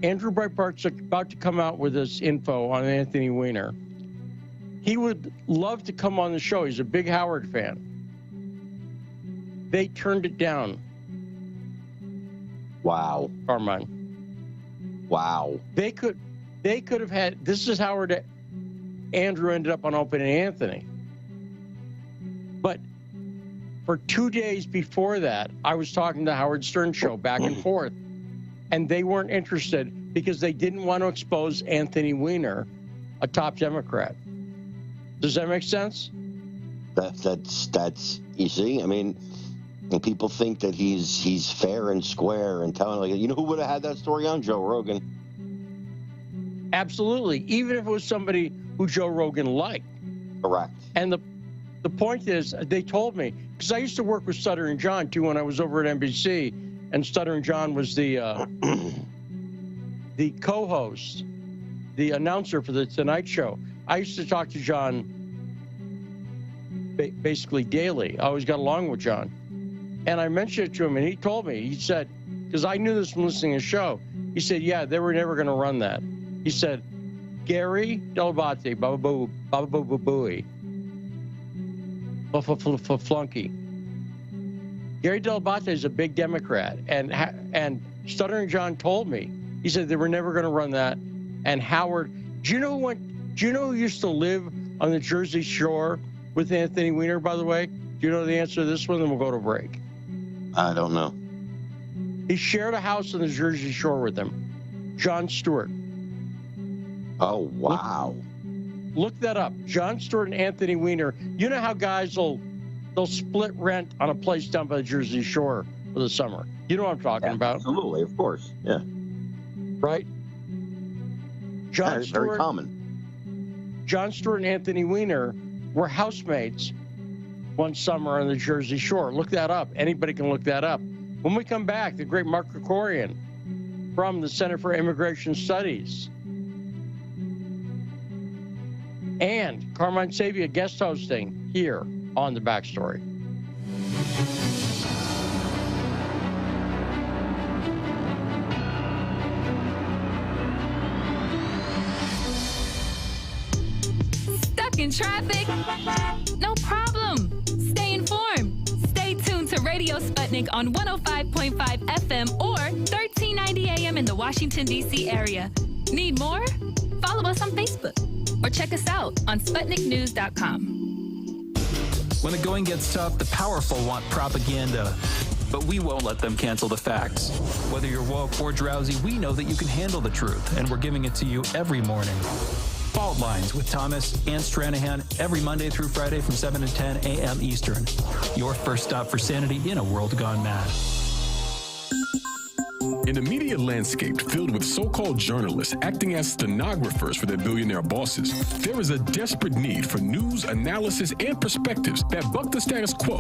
Andrew Breitbart's about to come out with this info on Anthony Weiner. He would love to come on the show. He's a big Howard fan. They turned it down. Wow. Carmine. Wow. They could have had, this is how Andrew ended up on Open and Anthony. But for 2 days before that, I was talking to Howard Stern show back and forth, and they weren't interested because they didn't want to expose Anthony Weiner, a top Democrat. Does that make sense? That's you see, I mean, and people think that he's fair and square and telling, like, you know who would have had that story on? Joe Rogan. Absolutely. Even if it was somebody who Joe Rogan liked. Correct. And the point is, they told me, because I used to work with Stuttering John, too, when I was over at NBC, and Stuttering John was the co-host, the announcer for the Tonight Show. I used to talk to John basically daily. I always got along with John. And I mentioned it to him, and he told me, he said, because I knew this from listening to the show, he said, yeah, they were never going to run that. He said, Gary Delabate, Baba Booey, Flunky. Gary Delabate is a big Democrat, and Stuttering John told me, he said they were never going to run that. And Howard, do you know who used to live on the Jersey Shore with Anthony Weiner, by the way? Do you know the answer to this one? Then we'll go to break. I don't know. He shared a house on the Jersey Shore with him. Jon Stewart. Oh, wow. Look that up. Jon Stewart and Anthony Weiner. You know how guys they'll split rent on a place down by the Jersey Shore for the summer. You know what I'm talking about? Absolutely, of course. Yeah. Right? Jon It's Stewart, very common. Jon Stewart and Anthony Weiner were housemates one summer on the Jersey Shore. Look that up. Anybody can look that up. When we come back, the great Mark Krikorian from the Center for Immigration Studies and Carmine Sabia guest hosting here on The Backstory. Stuck in traffic? No problem. Stay informed. Stay tuned to Radio Sputnik on 105.5 FM or 1390 AM in the Washington, D.C. area. Need more? Follow us on Facebook or check us out on SputnikNews.com. When the going gets tough, the powerful want propaganda. But we won't let them cancel the facts. Whether you're woke or drowsy, we know that you can handle the truth, and we're giving it to you every morning. Fault Lines with Thomas and Stranahan every Monday through Friday from 7 to 10 a.m. Eastern. Your first stop for sanity in a world gone mad. In a media landscape filled with so-called journalists acting as stenographers for their billionaire bosses, there is a desperate need for news, analysis, and perspectives that buck the status quo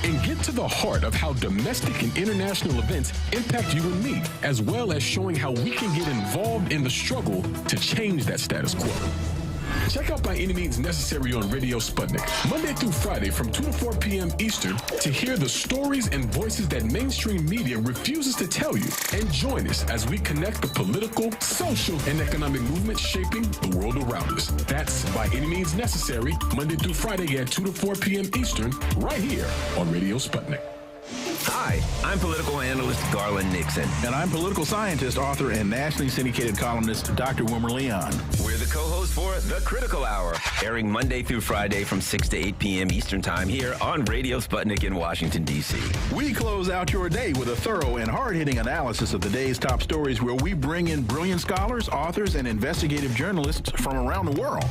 and get to the heart of how domestic and international events impact you and me, as well as showing how we can get involved in the struggle to change that status quo. Check out By Any Means Necessary on Radio Sputnik, Monday through Friday from 2 to 4 p.m. Eastern, to hear the stories and voices that mainstream media refuses to tell you. And join us as we connect the political, social, and economic movements shaping the world around us. That's By Any Means Necessary, Monday through Friday at 2 to 4 p.m. Eastern, right here on Radio Sputnik. Hi, I'm political analyst Garland Nixon. And I'm political scientist, author, and nationally syndicated columnist Dr. Wilmer Leon. We're the co-hosts for The Critical Hour, airing Monday through Friday from 6 to 8 p.m. Eastern Time here on Radio Sputnik in Washington, D.C. We close out your day with a thorough and hard-hitting analysis of the day's top stories, where we bring in brilliant scholars, authors, and investigative journalists from around the world.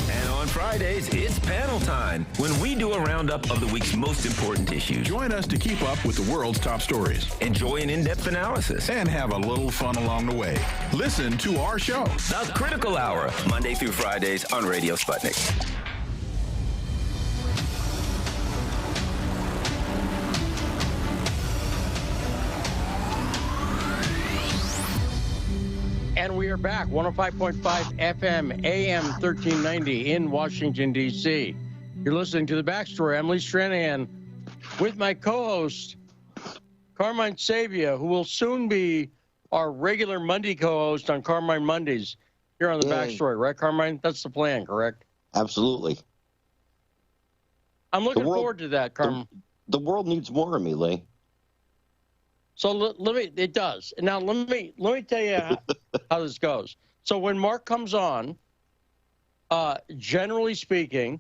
And on Fridays, it's panel time, when we do a roundup of the week's most important issues. Join us to keep up with the world's top stories. Enjoy an in-depth analysis. And have a little fun along the way. Listen to our show, The Critical Hour, Monday through Fridays on Radio Sputnik. And we are back, 105.5 FM, AM 1390 in Washington, D.C. You're listening to The Backstory. I'm Lee Stranahan with my co-host, Carmine Sabia, who will soon be our regular Monday co-host on Carmine Mondays here on The Backstory. Right, Carmine? That's the plan, correct? Absolutely. I'm looking forward to that, Carmine. The world needs more of me, Lee. So let me, it does. Now, let me tell you how this goes. So when Mark comes on, generally speaking,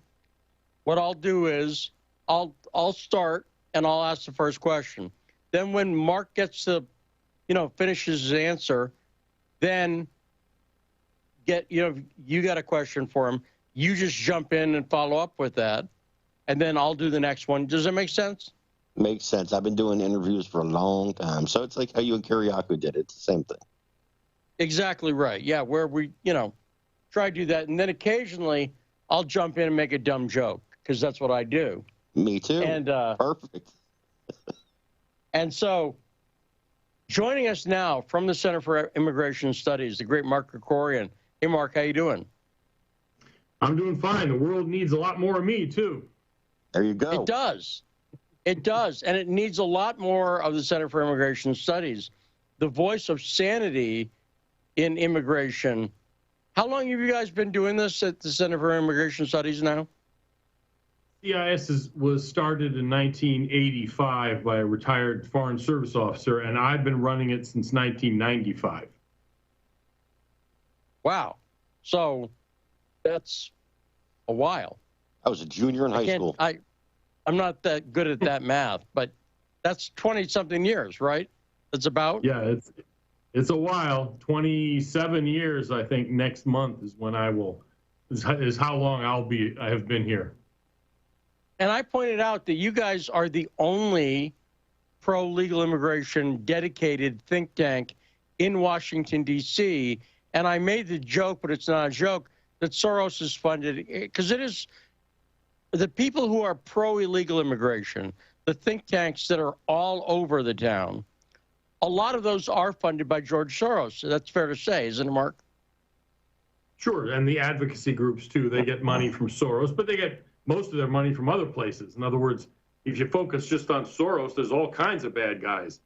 what I'll do is I'll start and I'll ask the first question. Then when Mark gets to, finishes his answer, then you got a question for him. You just jump in and follow up with that. And then I'll do the next one. Does that make sense? Makes sense. I've been doing interviews for a long time. So it's like how you and Kiriakou did it. It's the same thing. Exactly right. Yeah, where we, try to do that. And then occasionally I'll jump in and make a dumb joke, because that's what I do. Me too. And perfect. And so joining us now from the Center for Immigration Studies, the great Mark Krikorian. Hey, Mark, how you doing? I'm doing fine. The world needs a lot more of me, too. There you go. It does. It does. And it needs a lot more of the Center for Immigration Studies, the voice of sanity in immigration. How long have you guys been doing this at the Center for Immigration Studies now? CIS was started in 1985 by a retired Foreign Service officer, and I've been running it since 1995. Wow. So that's a while. I was a junior in high school. I'm not that good at that math, but that's 20-something years, right? It's about? Yeah, it's a while. 27 years, I think, next month is when is how long I have been here. And I pointed out that you guys are the only pro-legal immigration dedicated think tank in Washington, D.C., and I made the joke, but it's not a joke, that Soros is funded, because it is the people who are pro-illegal immigration, the think tanks that are all over the town, a lot of those are funded by George Soros. So that's fair to say, isn't it, Mark? Sure, and the advocacy groups, too. They get money from Soros, but they get most of their money from other places. In other words, if you focus just on Soros, there's all kinds of bad guys,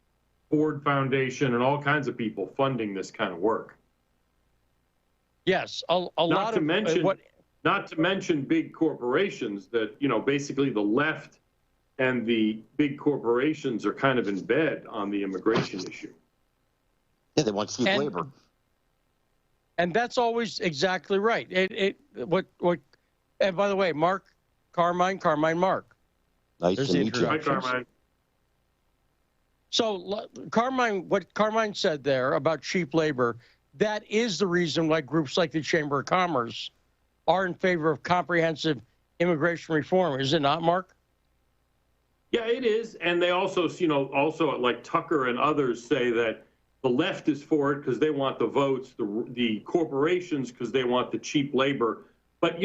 Ford Foundation and all kinds of people funding this kind of work. Yes, a lot of not to mention big corporations that, basically the left and the big corporations are kind of in bed on the immigration issue. Yeah, they want cheap labor. And that's always exactly right. And by the way, Mark Carmine, Mark. Nice to meet you. Hi, Carmine. So Carmine, what Carmine said there about cheap labor, that is the reason why groups like the Chamber of Commerce are in favor of comprehensive immigration reform. Is it not, Mark? Yeah, it is. And they also, also like Tucker and others say that the left is for it because they want the votes, the corporations because they want the cheap labor. But,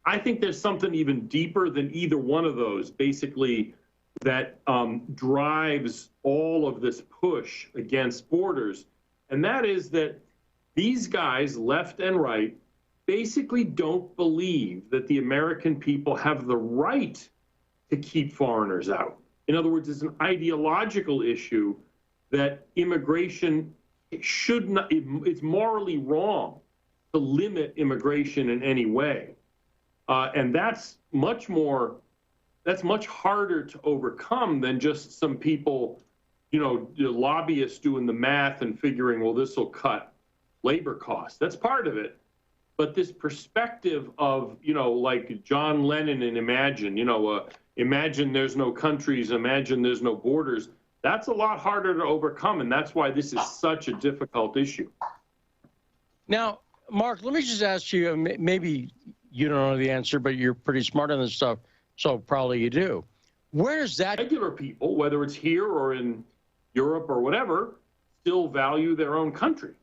I think there's something even deeper than either one of those, basically, that drives all of this push against borders. And that is that these guys, left and right, basically don't believe that the American people have the right to keep foreigners out. In other words, it's an ideological issue that immigration should not, it's morally wrong to limit immigration in any way. And that's much harder to overcome than just some people, the lobbyists doing the math and figuring, well, this will cut labor costs. That's part of it. But this perspective of, like John Lennon in Imagine, imagine there's no countries, imagine there's no borders. That's a lot harder to overcome, and that's why this is such a difficult issue. Now, Mark, let me just ask you, maybe you don't know the answer, but you're pretty smart on this stuff, so probably you do. Where is that? Regular people, whether it's here or in Europe or whatever, still value their own country.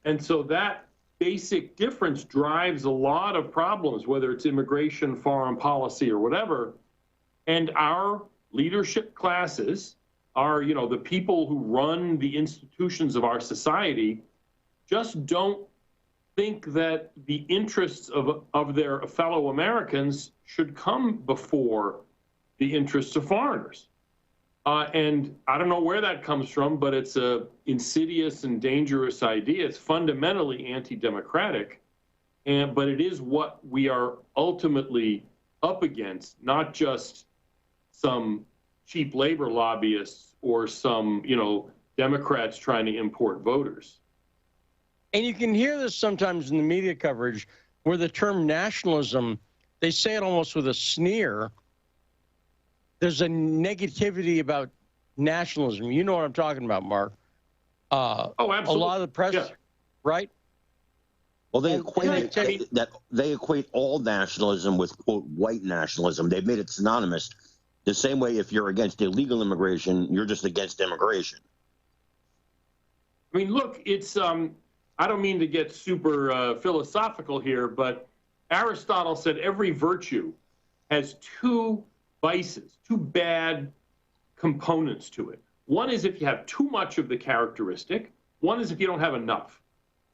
And so that basic difference drives a lot of problems, whether it's immigration, foreign policy, or whatever. And our leadership classes, the people who run the institutions of our society, just don't think that the interests of their fellow Americans should come before the interests of foreigners. And I don't know where that comes from, but it's a insidious and dangerous idea. It's fundamentally anti-democratic, but it is what we are ultimately up against, not just some cheap labor lobbyists or some, Democrats trying to import voters. And you can hear this sometimes in the media coverage where the term nationalism, they say it almost with a sneer. There's a negativity about nationalism. You know what I'm talking about, Mark. Absolutely. A lot of the press, right? Well, they equate all nationalism with, quote, white nationalism. They've made it synonymous. The same way if you're against illegal immigration, you're just against immigration. I mean, look, it's I don't mean to get super philosophical here, but Aristotle said every virtue has two vices, two bad components to it. One is if you have too much of the characteristic. One is if you don't have enough.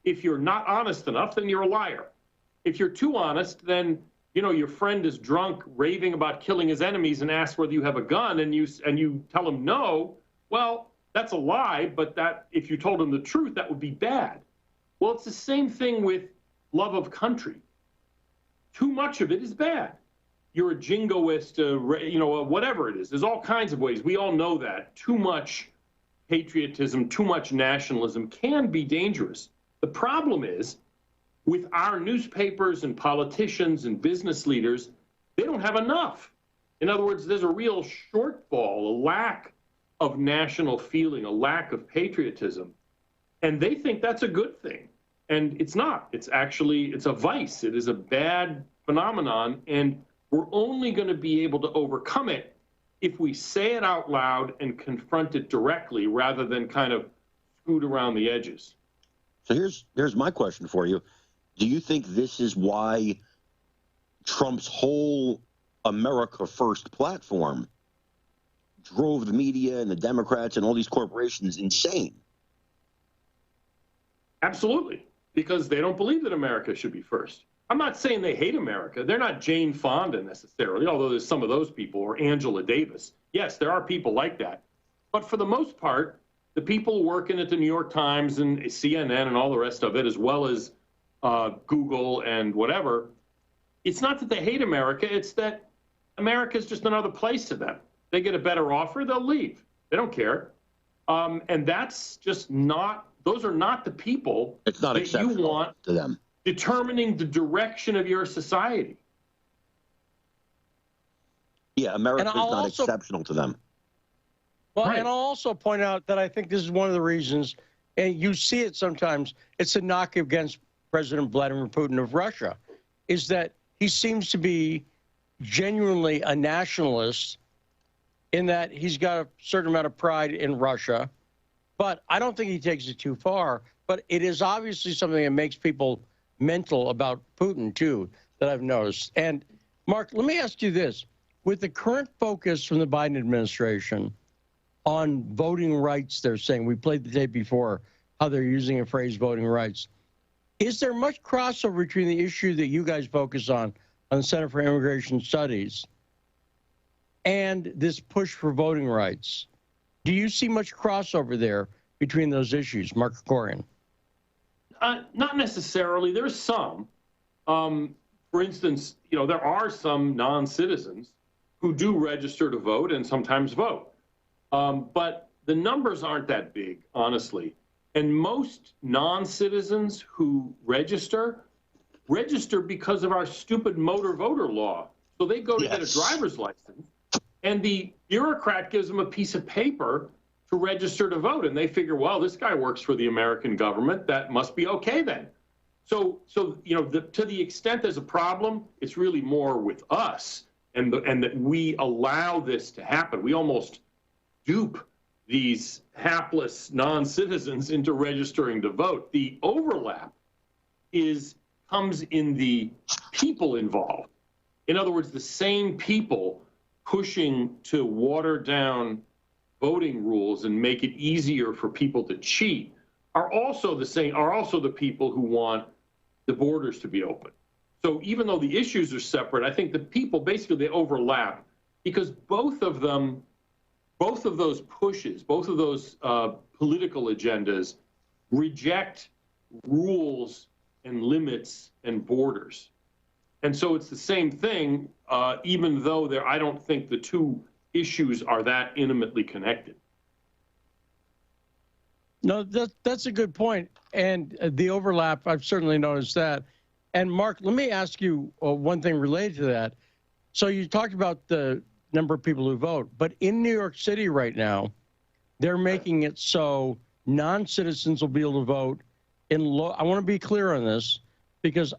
If you're not honest enough, then you're a liar. If you're too honest, then your friend is drunk, raving about killing his enemies, and asks whether you have a gun, and you tell him no. Well, that's a lie, but that if you told him the truth, that would be bad. Well, it's the same thing with love of country. Too much of it is bad. you're a jingoist, you know, whatever it is. There's all kinds of ways. We all know that. Too much patriotism, too much nationalism can be dangerous. The problem is, with our newspapers and politicians and business leaders, they don't have enough. In other words, there's a real shortfall, a lack of national feeling, a lack of patriotism. And they think that's a good thing. And it's not. It's actually, it's a vice. It is a bad phenomenon. And we're only going to be able to overcome it if we say it out loud and confront it directly rather than kind of scoot around the edges. So here's my question for you. Do you think this is why Trump's whole America First platform drove the media and the Democrats and all these corporations insane? Absolutely, because they don't believe that America should be first. I'm not saying they hate America. They're not Jane Fonda necessarily, although there's some of those people, or Angela Davis. Yes, there are people like that. But for the most part, the people working at the New York Times and CNN and all the rest of it, as well as Google and whatever, it's not that they hate America, it's that America is just another place to them. They get a better offer, they'll leave. They don't care. And that's just not, those are not the people it's not that you want to them, determining the direction of your society. Yeah, America is not exceptional to them. Well, Right. and I'll also point out that I think this is one of the reasons, and you see it sometimes, it's a knock against President Vladimir Putin of Russia, is that he seems to be genuinely a nationalist in that he's got a certain amount of pride in Russia, but I don't think he takes it too far. But it is obviously something that makes people mental about Putin, too, that I've noticed. And, Mark, let me ask you this. With the current focus from the Biden administration on voting rights, they're saying, we played the tape before, how they're using a phrase, voting rights. Is there much crossover between the issue that you guys focus on the Center for Immigration Studies, and this push for voting rights? Do you see much crossover there between those issues, Mark Krikorian? Not necessarily. There's some. For instance, you know, there are some non-citizens who do register to vote and sometimes vote. But the numbers aren't that big, honestly. And most non-citizens who register because of our stupid motor voter law. So they go to get a driver's license, and the bureaucrat gives them a piece of paper to register to vote. And they figure, well, this guy works for the American government. That must be okay then. So you know, to the extent there's a problem, it's really more with us, and that we allow this to happen. We almost dupe these hapless non-citizens into registering to vote. The overlap comes in the people involved. In other words, the same people pushing to water down voting rules and make it easier for people to cheat are also the people who want the borders to be open. So even though the issues are separate, I think the people, basically, they overlap, because both of those pushes, both of those political agendas reject rules and limits and borders. And so it's the same thing, even though I don't think the two issues are that intimately connected. No, that's a good point. And the overlap, I've certainly noticed that. And Mark, let me ask you one thing related to that. So you talked about the number of people who vote, but in New York City right now, they're making it so non-citizens will be able to vote in I want to be clear on this, because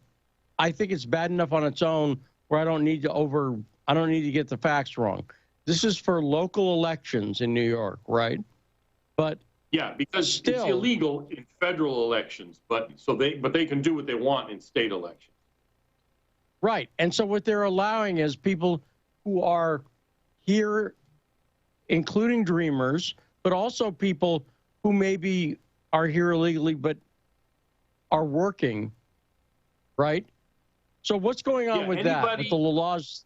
I think it's bad enough on its own where I don't need to get the facts wrong. This is for local elections in New York, right? But yeah, because it's illegal in federal elections, but they can do what they want in state elections. Right. And so what they're allowing is people who are here, including dreamers, but also people who maybe are here illegally but are working, right? So what's going on with that, with the laws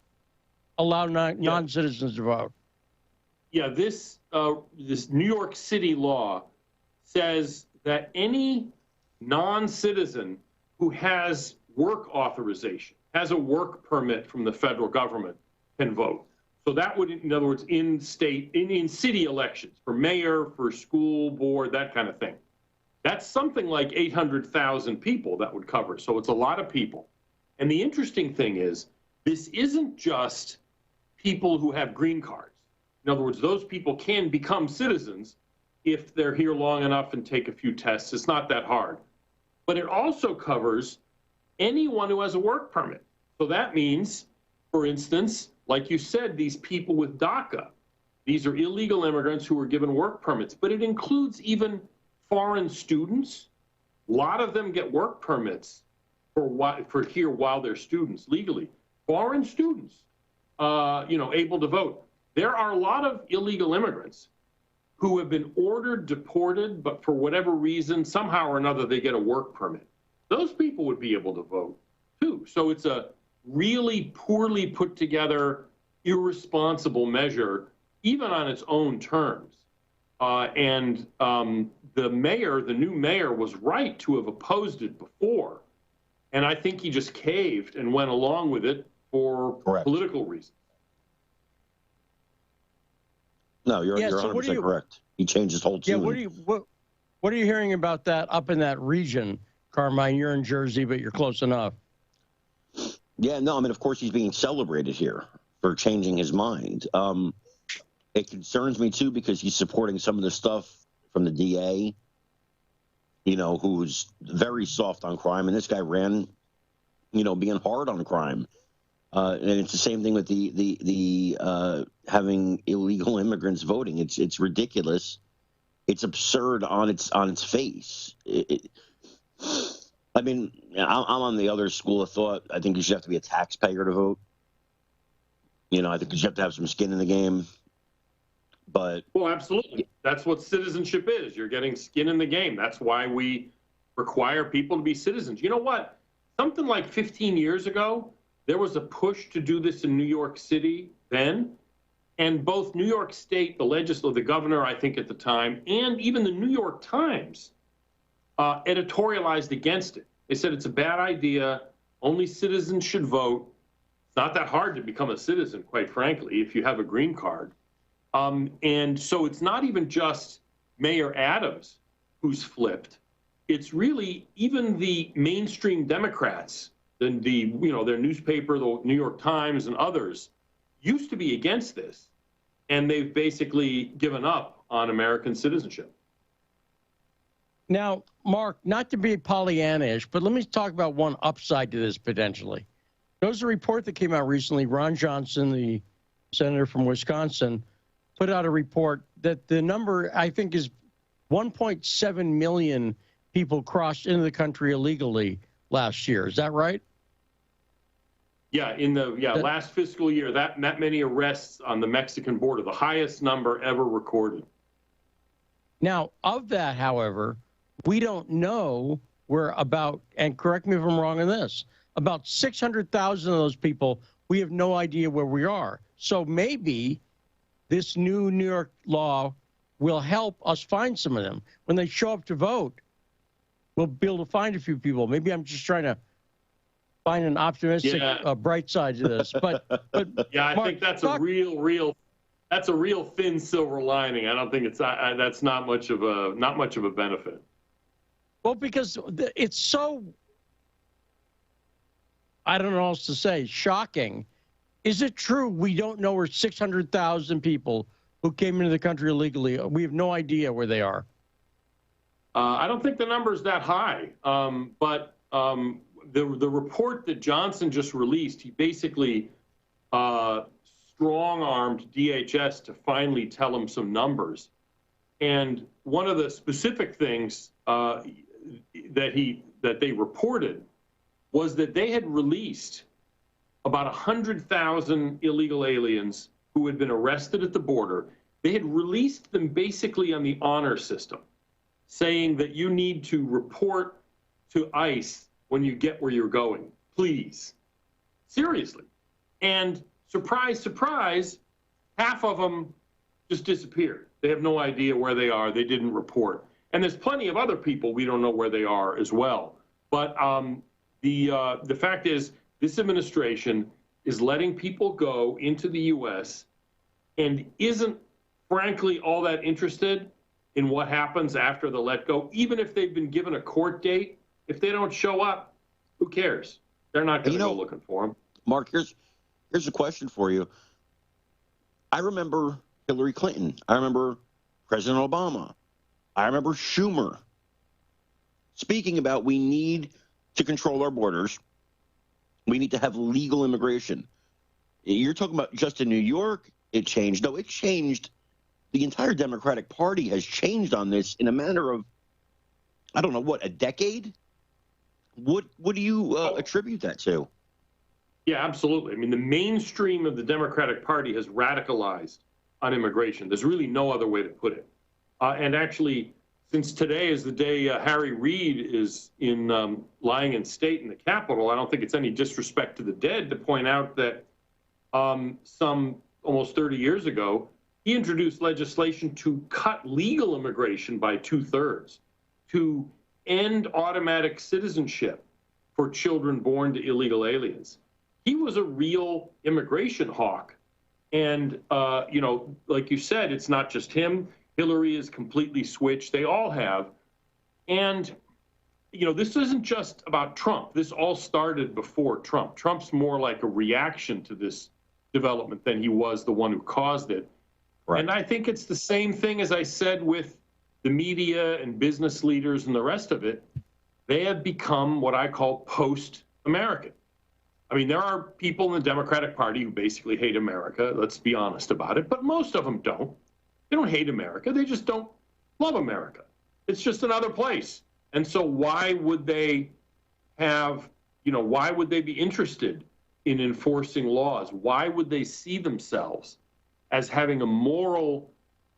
allow non-citizens to vote? Yeah, this New York City law says that any non-citizen who has work authorization, has a work permit from the federal government can vote. So that would, in other words, in city elections, for mayor, for school board, that kind of thing. That's something like 800,000 people that would cover. So it's a lot of people. And the interesting thing is, this isn't just people who have green cards. In other words, those people can become citizens if they're here long enough and take a few tests. It's not that hard. But it also covers anyone who has a work permit. So that means, for instance, like you said, these people with DACA, these are illegal immigrants who were given work permits, but it includes even foreign students. A lot of them get work permits for here while they're students legally. Foreign students, able to vote. There are a lot of illegal immigrants who have been ordered deported, but for whatever reason, somehow or another, they get a work permit. Those people would be able to vote too. So it's a really poorly put together, irresponsible measure, even on its own terms. The new mayor was right to have opposed it before. And I think he just caved and went along with it for political reasons. No, you're 100% correct. He changed his whole tune. Yeah, what are you hearing about that up in that region, Carmine? You're in Jersey, but you're close enough. Yeah, no, I mean, of course, he's being celebrated here for changing his mind. It concerns me, too, because he's supporting some of the stuff from the DA, who's very soft on crime. And this guy ran, being hard on crime. And it's the same thing with the having illegal immigrants voting. It's ridiculous. It's absurd on its face. I mean, I'm on the other school of thought. I think you should have to be a taxpayer to vote. I think you should have to have some skin in the game. But well, absolutely. That's what citizenship is. You're getting skin in the game. That's why we require people to be citizens. You know what? Something like 15 years ago, there was a push to do this in New York City then. And both New York State, the governor, I think at the time, and even the New York Times editorialized against it. They said it's a bad idea. Only citizens should vote. It's not that hard to become a citizen, quite frankly, if you have a green card. And so it's not even just Mayor Adams who's flipped. It's really even the mainstream Democrats, their newspaper, the New York Times and others, used to be against this. And they've basically given up on American citizenship. Now, Mark, not to be Pollyannish, but let me talk about one upside to this potentially. There was a report that came out recently. Ron Johnson, the senator from Wisconsin, put out a report that the number, I think, is 1.7 million people crossed into the country illegally last year. Is that right? Yeah, last fiscal year, that many arrests on the Mexican border, the highest number ever recorded. Now, of that, however, we don't know where about, and correct me if I'm wrong on this, about 600,000 of those people, we have no idea where we are. So maybe this new New York law will help us find some of them. When they show up to vote, we'll be able to find a few people. Maybe I'm just trying to find an optimistic, bright side to this. But yeah, I think that's a real thin silver lining. I don't think that's not much of a benefit. Well, because it's so, I don't know what else to say, shocking. Is it true we don't know where 600,000 people who came into the country illegally, we have no idea where they are? I don't think the number is that high. But the report that Johnson just released, he basically strong-armed DHS to finally tell him some numbers. And one of the specific things that they reported was that they had released about 100,000 illegal aliens who had been arrested at the border. They had released them basically on the honor system, saying that you need to report to ICE when you get where you're going, please. Seriously. And surprise, surprise, half of them just disappeared. They have no idea where they are. They didn't report. And there's plenty of other people we don't know where they are as well. But the fact is, this administration is letting people go into the U.S. and isn't, frankly, all that interested in what happens after the let go. Even if they've been given a court date, if they don't show up, who cares? They're not going to go looking for them. Mark, here's a question for you. I remember Hillary Clinton. I remember President Obama. I remember Schumer speaking about we need to control our borders. We need to have legal immigration. You're talking about just in New York, it changed. No, it changed. The entire Democratic Party has changed on this in a matter of, I don't know, what, a decade? What do you attribute that to? Yeah, absolutely. I mean, the mainstream of the Democratic Party has radicalized on immigration. There's really no other way to put it. And actually, since today is the day Harry Reid is lying in state in the Capitol, I don't think it's any disrespect to the dead to point out that some almost 30 years ago, he introduced legislation to cut legal immigration by 2/3, to end automatic citizenship for children born to illegal aliens. He was a real immigration hawk. And, you know, like you said, it's not just him. Hillary is completely switched. They all have. And, you know, this isn't just about Trump. This all started before Trump. Trump's more like a reaction to this development than he was the one who caused it. Right. And I think it's the same thing, as I said, with the media and business leaders and the rest of it. They have become what I call post-American. I mean, there are people in the Democratic Party who basically hate America. Let's be honest about it. But most of them don't. They don't hate America. They just don't love America. It's just another place. And so why would they have, you know, why would they be interested in enforcing laws? Why would they see themselves as having a moral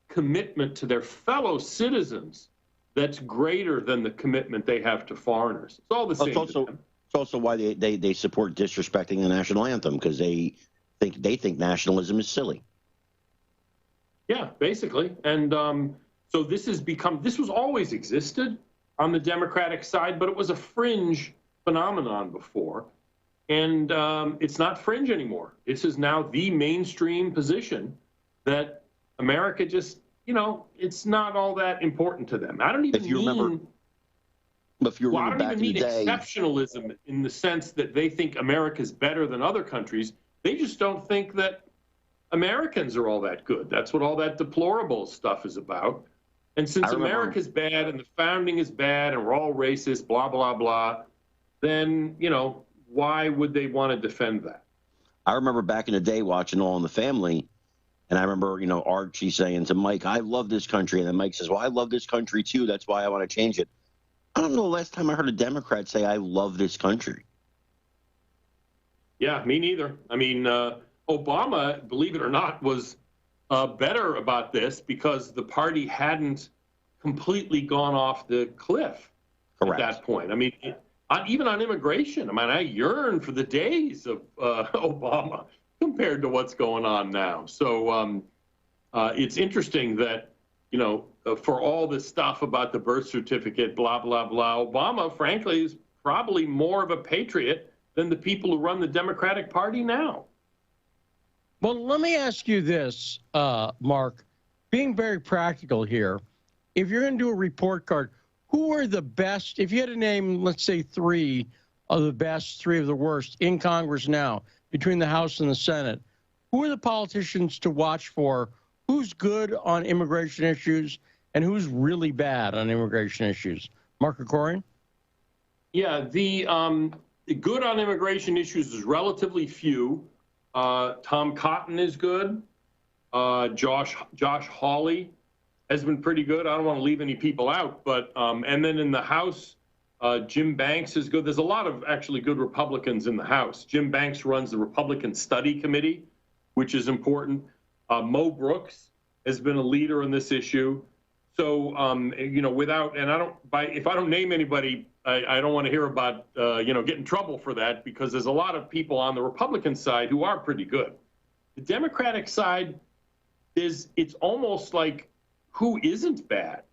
commitment to their fellow citizens that's greater than the commitment they have to foreigners? It's all the same. It's also why they support disrespecting the national anthem, because they think nationalism is silly. Yeah, basically. And so this was always existed on the Democratic side, but it was a fringe phenomenon before. And it's not fringe anymore. This is now the mainstream position that America just, you know, it's not all that important to them. I don't even mean exceptionalism in the sense that they think America's better than other countries. They just don't think that Americans are all that good. That's what all that deplorable stuff is about. And since America's bad and the founding is bad and we're all racist, blah, blah, blah, then, you know, why would they want to defend that? I remember back in the day watching All in the Family, and I remember, you know, Archie saying to Mike, I love this country. And then Mike says, well, I love this country too. That's why I want to change it. I don't know the last time I heard a Democrat say, I love this country. Yeah, me neither. I mean, Obama, believe it or not, was better about this because the party hadn't completely gone off the cliff at that point. I mean, even on immigration, I mean, I yearn for the days of Obama compared to what's going on now. So it's interesting that, you know, for all this stuff about the birth certificate, blah, blah, blah, Obama, frankly, is probably more of a patriot than the people who run the Democratic Party now. Well, let me ask you this, Mark, being very practical here. If you're going to do a report card, who are the best, if you had to name, let's say, 3 of the best, 3 of the worst in Congress now, between the House and the Senate, who are the politicians to watch for? Who's good on immigration issues and who's really bad on immigration issues? Mark Krikorian? Yeah, the good on immigration issues is relatively few. Tom Cotton is good. Josh Hawley has been pretty good. I don't want to leave any people out, but and then in the House, Jim Banks is good. There's a lot of actually good Republicans in the House. Jim Banks runs the Republican Study Committee, which is important. Mo Brooks has been a leader in this issue. So, you know, if I don't name anybody, I don't want to hear about, you know, get in trouble for that, because there's a lot of people on the Republican side who are pretty good. The Democratic side, it's almost like who isn't bad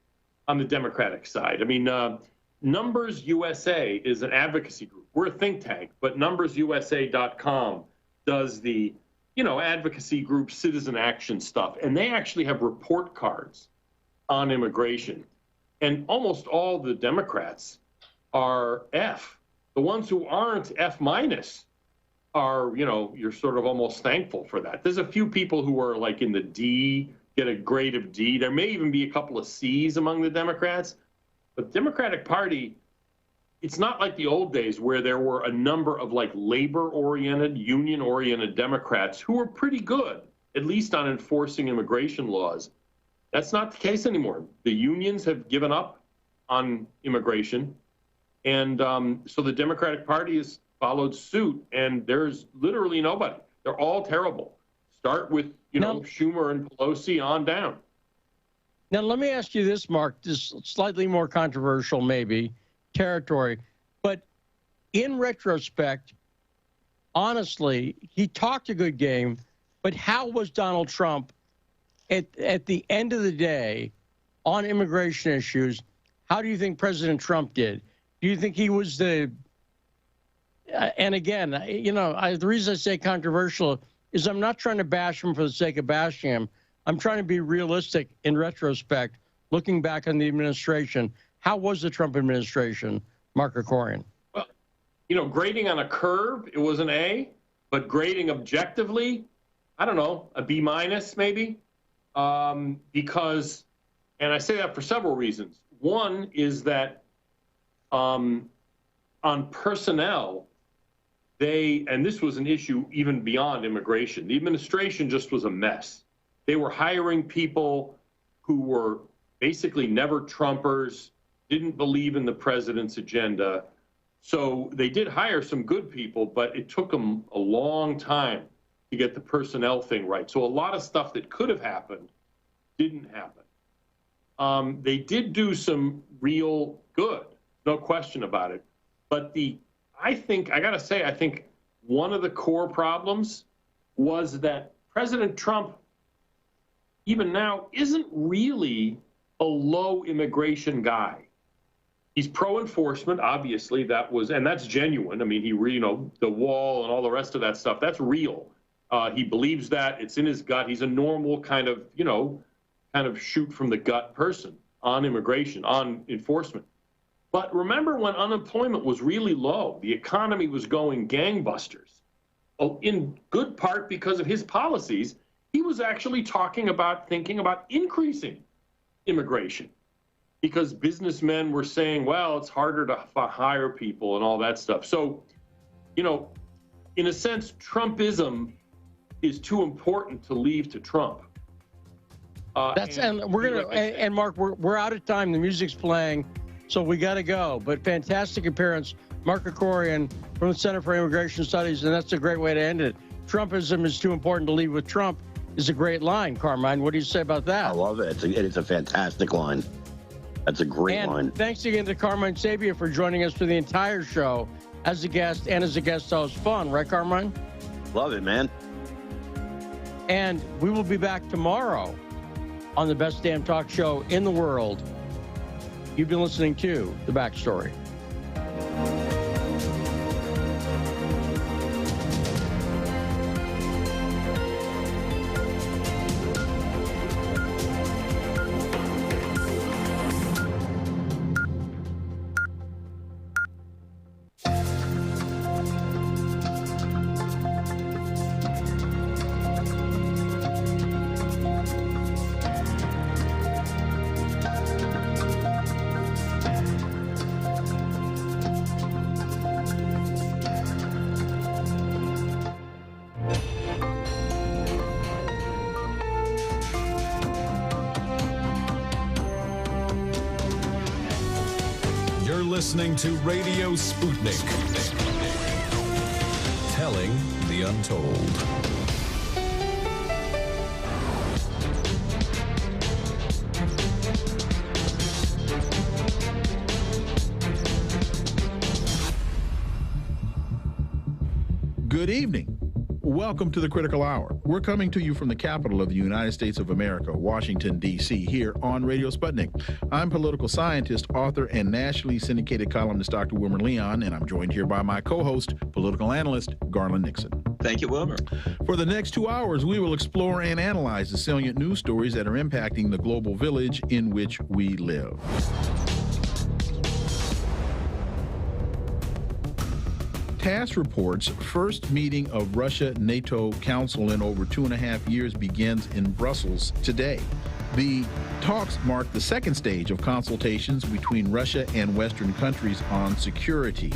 on the Democratic side. I mean, Numbers USA is an advocacy group we're a think tank, but numbersusa.com does the, advocacy group citizen action stuff. And they actually have report cards on immigration. And almost all the Democrats are F. The ones who aren't F- are, you're sort of almost thankful for that. There's a few people who are like in the D, get a grade of D. There may even be a couple of C's among the Democrats. But the Democratic Party, it's not like the old days where there were a number of like labor-oriented, union-oriented Democrats who were pretty good, at least on enforcing immigration laws. That's not the case anymore. The unions have given up on immigration. And so the Democratic Party has followed suit, and there's literally nobody. They're all terrible. Start with, Schumer and Pelosi on down. Now, let me ask you this, Mark. This is slightly more controversial, maybe, territory. But in retrospect, honestly, he talked a good game. But how was Donald Trump, at the end of the day, on immigration issues, how do you think President Trump did? Do you think he was the... and again, the reason I say controversial is I'm not trying to bash him for the sake of bashing him. I'm trying to be realistic in retrospect, looking back on the administration. How was the Trump administration, Mark Krikorian? Well, grading on a curve, it was an A, but grading objectively, I don't know, a B- maybe, because, and I say that for several reasons. One is that on personnel, and this was an issue even beyond immigration, the administration just was a mess. They were hiring people who were basically never Trumpers, didn't believe in the president's agenda. So they did hire some good people, but it took them a long time to get the personnel thing right. So a lot of stuff that could have happened didn't happen. They did do some real good, no question about it. But I think one of the core problems was that President Trump, even now, isn't really a low immigration guy. He's pro-enforcement, obviously, and that's genuine. I mean, the wall and all the rest of that stuff, that's real. He believes that, it's in his gut. He's a normal kind of shoot from the gut person on immigration, on enforcement. But remember when unemployment was really low, the economy was going gangbusters, in good part because of his policies. He was actually thinking about increasing immigration because businessmen were saying, well, it's harder to hire people and all that stuff. So, in a sense, Trumpism is too important to leave to Trump. And Mark, we're out of time. The music's playing. So we got to go. But fantastic appearance, Mark Krikorian from the Center for Immigration Studies, and that's a great way to end it. Trumpism is too important to leave with Trump is a great line, Carmine. What do you say about that? I love it. It's a fantastic line. That's a great line. Thanks again to Carmine Sabia for joining us for the entire show as a guest and as a guest host. Fun, right, Carmine? Love it, man. And we will be back tomorrow on the best damn talk show in the world. You've been listening to The Backstory. Listening to Radio Sputnik. Telling the untold. Good evening. Welcome to the Critical Hour. We're coming to you from the capital of the United States of America, Washington, D.C., here on Radio Sputnik. I'm political scientist, author, and nationally syndicated columnist Dr. Wilmer Leon, and I'm joined here by my co-host, political analyst Garland Nixon. Thank you, Wilmer. For the next 2 hours, we will explore and analyze the salient news stories that are impacting the global village in which we live. TASS reports first meeting of Russia-NATO Council in over 2.5 years begins in Brussels today. The talks mark the second stage of consultations between Russia and Western countries on security.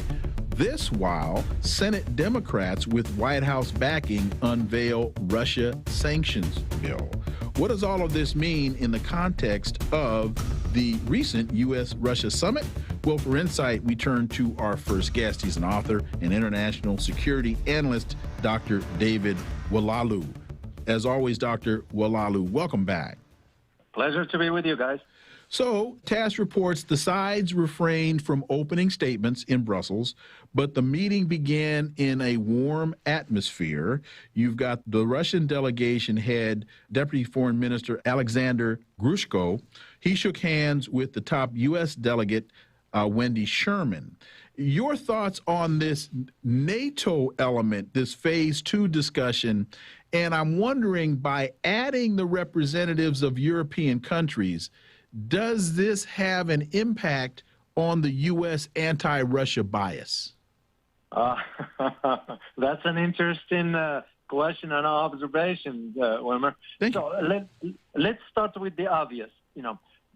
This while Senate Democrats with White House backing unveil Russia sanctions bill. What does all of this mean in the context of the recent U.S.-Russia summit? Well, for insight, we turn to our first guest. He's an author and international security analyst, Dr. David Oualaalou. As always, Dr. Oualaalou, welcome back. Pleasure to be with you guys. So, TASS reports the sides refrained from opening statements in Brussels, but the meeting began in a warm atmosphere. You've got the Russian delegation head, Deputy Foreign Minister Alexander Grushko. He shook hands with the top U.S. delegate, Wendy Sherman. Your thoughts on this NATO element, this phase 2 discussion, and I'm wondering, by adding the representatives of European countries, does this have an impact on the U.S. anti-Russia bias? That's an interesting question and observation, Wilmer. Thank you. Let's start with the obvious.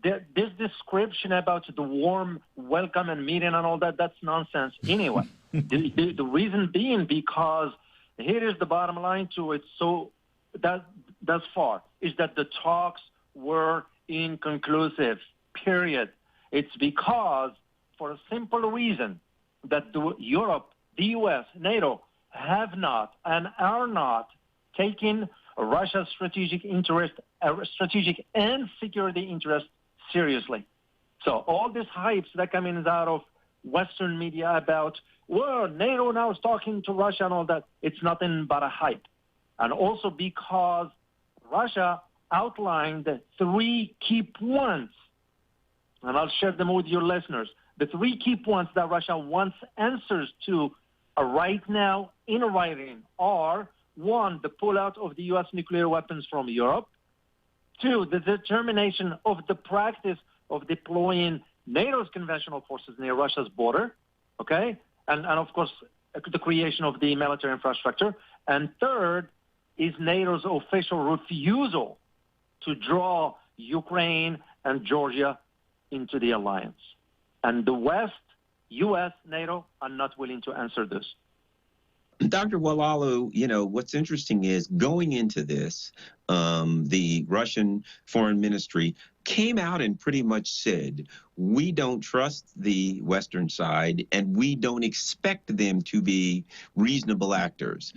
This description about the warm welcome and meeting and all that, that's nonsense anyway. the reason being, because here is the bottom line to it, so thus far, is that the talks were inconclusive, period. It's because, for a simple reason, that Europe, the U.S., NATO have not and are not taking Russia's strategic interest, strategic and security interest seriously. So all these hypes that come in out of Western media about, well, NATO now is talking to Russia and all that, it's nothing but a hype. And also because Russia outlined 3 key points, and I'll share them with your listeners. The 3 key points that Russia wants answers to right now in writing are, 1, the pullout of the U.S. nuclear weapons from Europe; 2, the determination of the practice of deploying NATO's conventional forces near Russia's border, okay? And of course, the creation of the military infrastructure. And 3rd is NATO's official refusal to draw Ukraine and Georgia into the alliance. And the West, U.S., NATO, are not willing to answer this. Dr. Oualaalou, what's interesting is going into this, the Russian Foreign Ministry came out and pretty much said, we don't trust the Western side and we don't expect them to be reasonable actors.